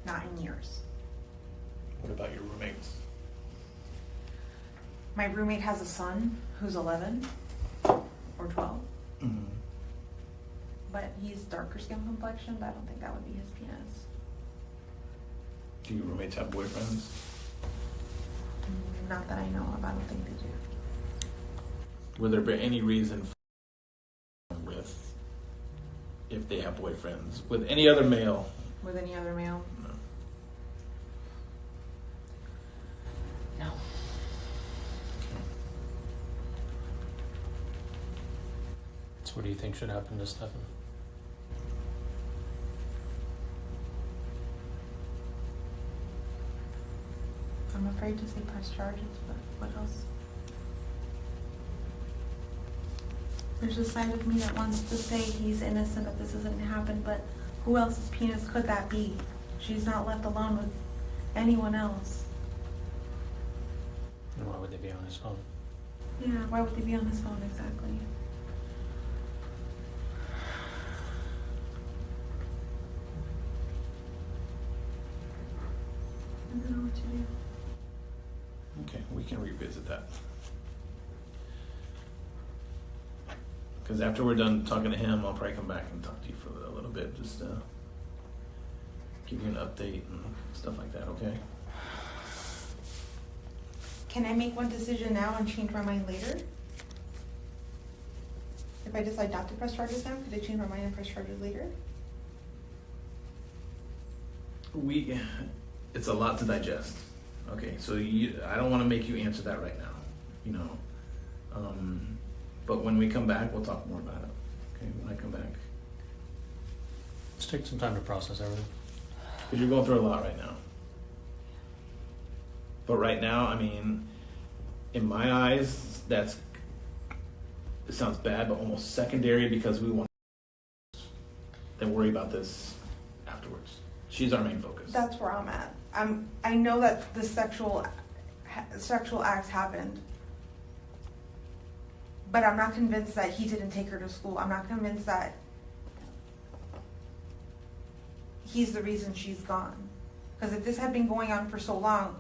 Not in years. What about your roommates? My roommate has a son who's 11 or 12, Mm-hmm. but he's darker skin complexion, but I don't think that would be his penis. Do your roommates have boyfriends? Not that I know of. I don't think they do. Would there be any reason with if they have boyfriends with any other male? With any other male? No. No. So what do you think should happen to Stefan? I'm afraid to say press charges, but what else? There's a side of me that wants to say he's innocent, that this isn't happen, but who else's penis could that be? She's not left alone with anyone else. And why would they be on his phone? Yeah, why would they be on his phone exactly? I don't know what to do. Okay, we can revisit that. Because after we're done talking to him, I'll probably come back and talk to you for a little bit, just give you an update and stuff like that, okay? Can I make one decision now and change my mind later? If I decide not to press charges now, could I change my mind and press charges later? It's a lot to digest. Okay, so I don't want to make you answer that right now, you know. But when we come back, we'll talk more about it. Okay, when I come back. Let's take some time to process everything. Because you're going through a lot right now. But right now, I mean, in my eyes, it sounds bad, but almost secondary, because we want to worry about this afterwards. She's our main focus. That's where I'm at. I know that the sexual acts happened, but I'm not convinced that he didn't take her to school. I'm not convinced that he's the reason she's gone. Because if this had been going on for so long,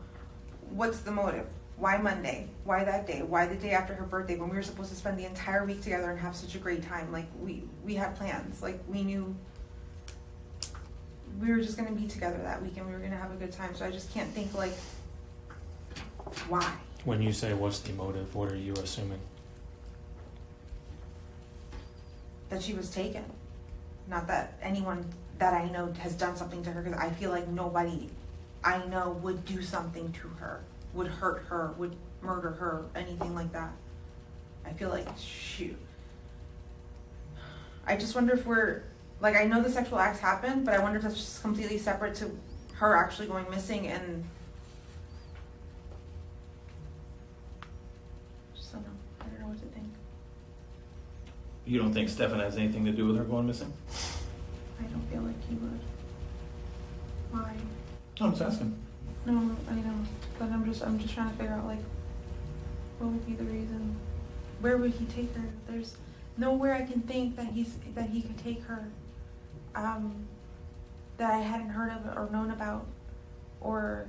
what's the motive? Why Monday? Why that day? Why the day after her birthday when we were supposed to spend the entire week together and have such a great time? Like, we had plans. Like, we knew we were just going to be together that week and we were going to have a good time. So I just can't think, like, why? When you say what's the motive, what are you assuming? That she was taken. Not that anyone that I know has done something to her, because I feel like nobody I know would do something to her, would hurt her, would murder her, anything like that. I feel like, shoot. I just wonder if we're, like, I know the sexual acts happen, but I wonder if that's just completely separate to her actually going missing and just don't know. I don't know what to think. You don't think Stefan has anything to do with her going missing? I don't feel like he would. Why? No, I'm just asking. No, I know, but I'm just trying to figure out, like, what would be the reason? Where would he take her? There's nowhere I can think that he could take her, that I hadn't heard of or known about, or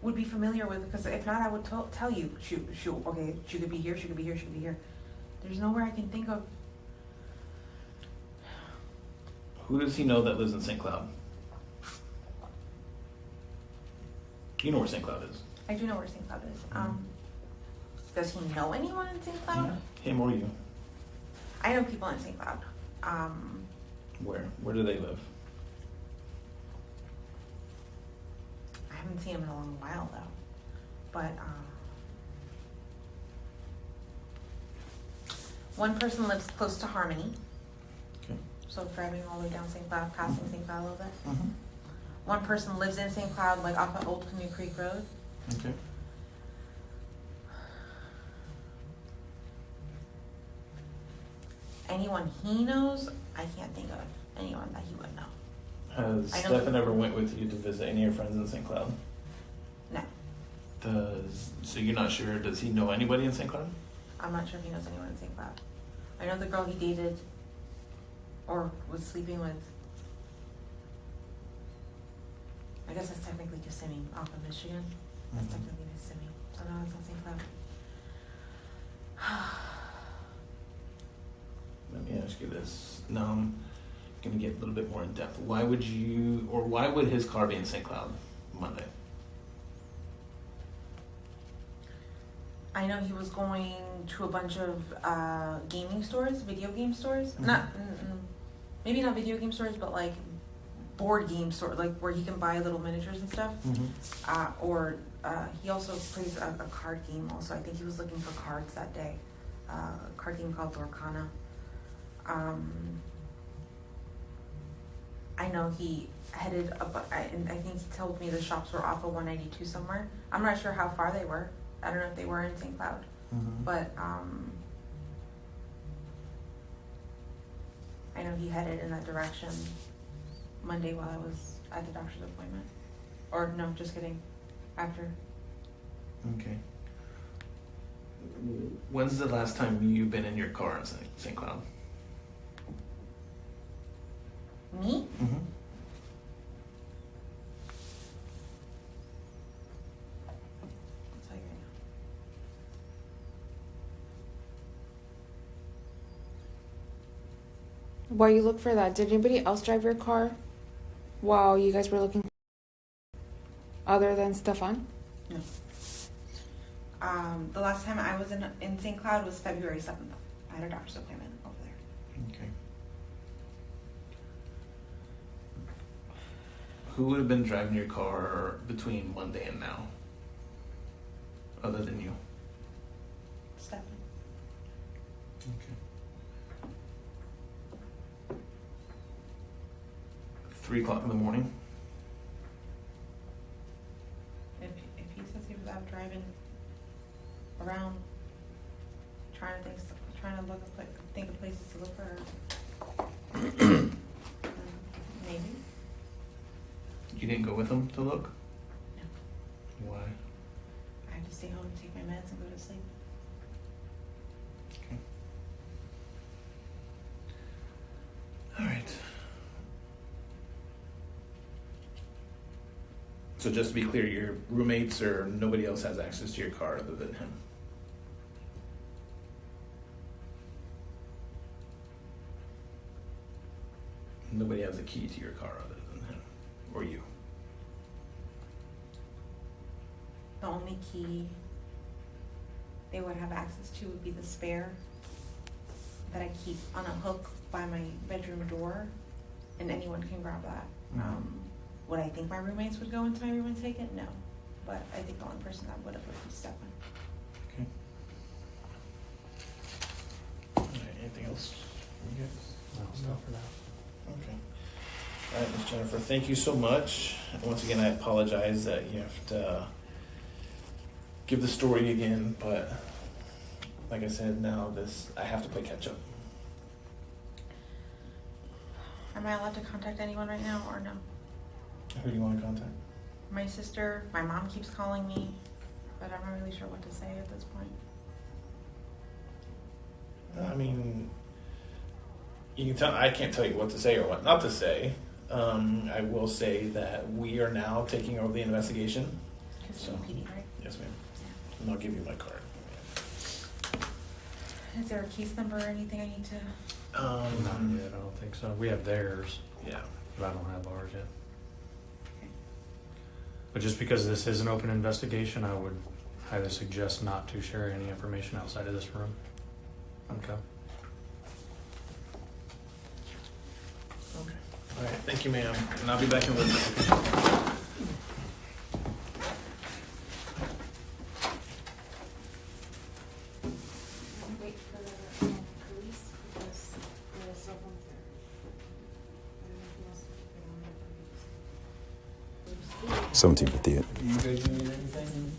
would be familiar with. Because if not, I would tell you. Shoot. Okay, she could be here. She could be here. She could be here. There's nowhere I can think of. Who does he know that lives in St. Cloud? You know where St. Cloud is. I do know where St. Cloud is. Does he know anyone in St. Cloud? Yeah. Him or you? I know people in St. Cloud. Where? Where do they live? I haven't seen him in a long while though. But one person lives close to Harmony. Okay. So driving all the way down St. Cloud, passing St. Cloud a little bit. Mm-hmm. One person lives in St. Cloud, like off of Old Canoe Creek Road. Okay. Anyone he knows, I can't think of anyone that he would know. Has I know Stefan ever went with you to visit any of your friends in St. Cloud? No, So you're not sure, does he know anybody in St. Cloud? I'm not sure if he knows anyone in St. Cloud. I know the girl he dated or was sleeping with. I guess that's technically Kissimmee off of Michigan. That's technically Kissimmee. So no, it's not St. Cloud. Let me ask you this. Now I'm going to get a little bit more in depth. Why would his car be in St. Cloud Monday? I know he was going to a bunch of gaming stores, video game stores. Mm-hmm. Maybe not video game stores, but like board game store, like where he can buy little miniatures and stuff. Mm-hmm. He also plays a card game. Also, I think he was looking for cards that day. A card game called Lorcana. I know he headed up, and I think he told me the shops were off of 192 somewhere. I'm not sure how far they were. I don't know if they were in St. Cloud, but I know he headed in that direction Monday while I was at the doctor's appointment. Or no, just kidding. After. Okay. When's the last time you've been in your car in St. Cloud? Me? Mm-hmm. I'll tell you right now. While you look for that, did anybody else drive your car while you guys were looking, other than Stefan? No. The last time I was in St. Cloud was February 7th. I had a doctor's appointment over there. Okay. Who would have been driving your car between Monday and now? Other than you? Stefan. Okay. 3 o'clock in the morning? If he says he was out driving around, trying to think of places to look for her, maybe. You didn't go with him to look? No. Why? I had to stay home and take my meds and go to sleep. Okay. All right. So just to be clear, your roommates or nobody else has access to your car other than him? Nobody has a key to your car other than him or you? The only key they would have access to would be the spare that I keep on a hook by my bedroom door, and anyone can grab that. Would I think my roommates would go into my room and take it? No. But I think the only person that would have would be Stefan. Okay. All right, anything else? You guys? No, not for now. Okay. All right, Ms. Jennifer, thank you so much. And once again, I apologize that you have to give the story again, but like I said, now I have to play catch up. Am I allowed to contact anyone right now or no? Who do you want to contact? My sister, my mom keeps calling me, but I'm not really sure what to say at this point. I mean, you can tell. I can't tell you what to say or what not to say. I will say that we are now taking over the investigation. Because PD, right? Yes, ma'am. And I'll give you my card. Is there a case number or anything I need to? Not yet, I don't think so. We have theirs, Yeah. but I don't have ours yet. Okay. But just because this is an open investigation, I would highly suggest not to share any information outside of this room. Okay. Okay. All right. Thank you, ma'am. And I'll be back in a little bit. Wait for the police because the cell phones there. I don't know if he wants to put it on the police. 1758. Do you guys need anything?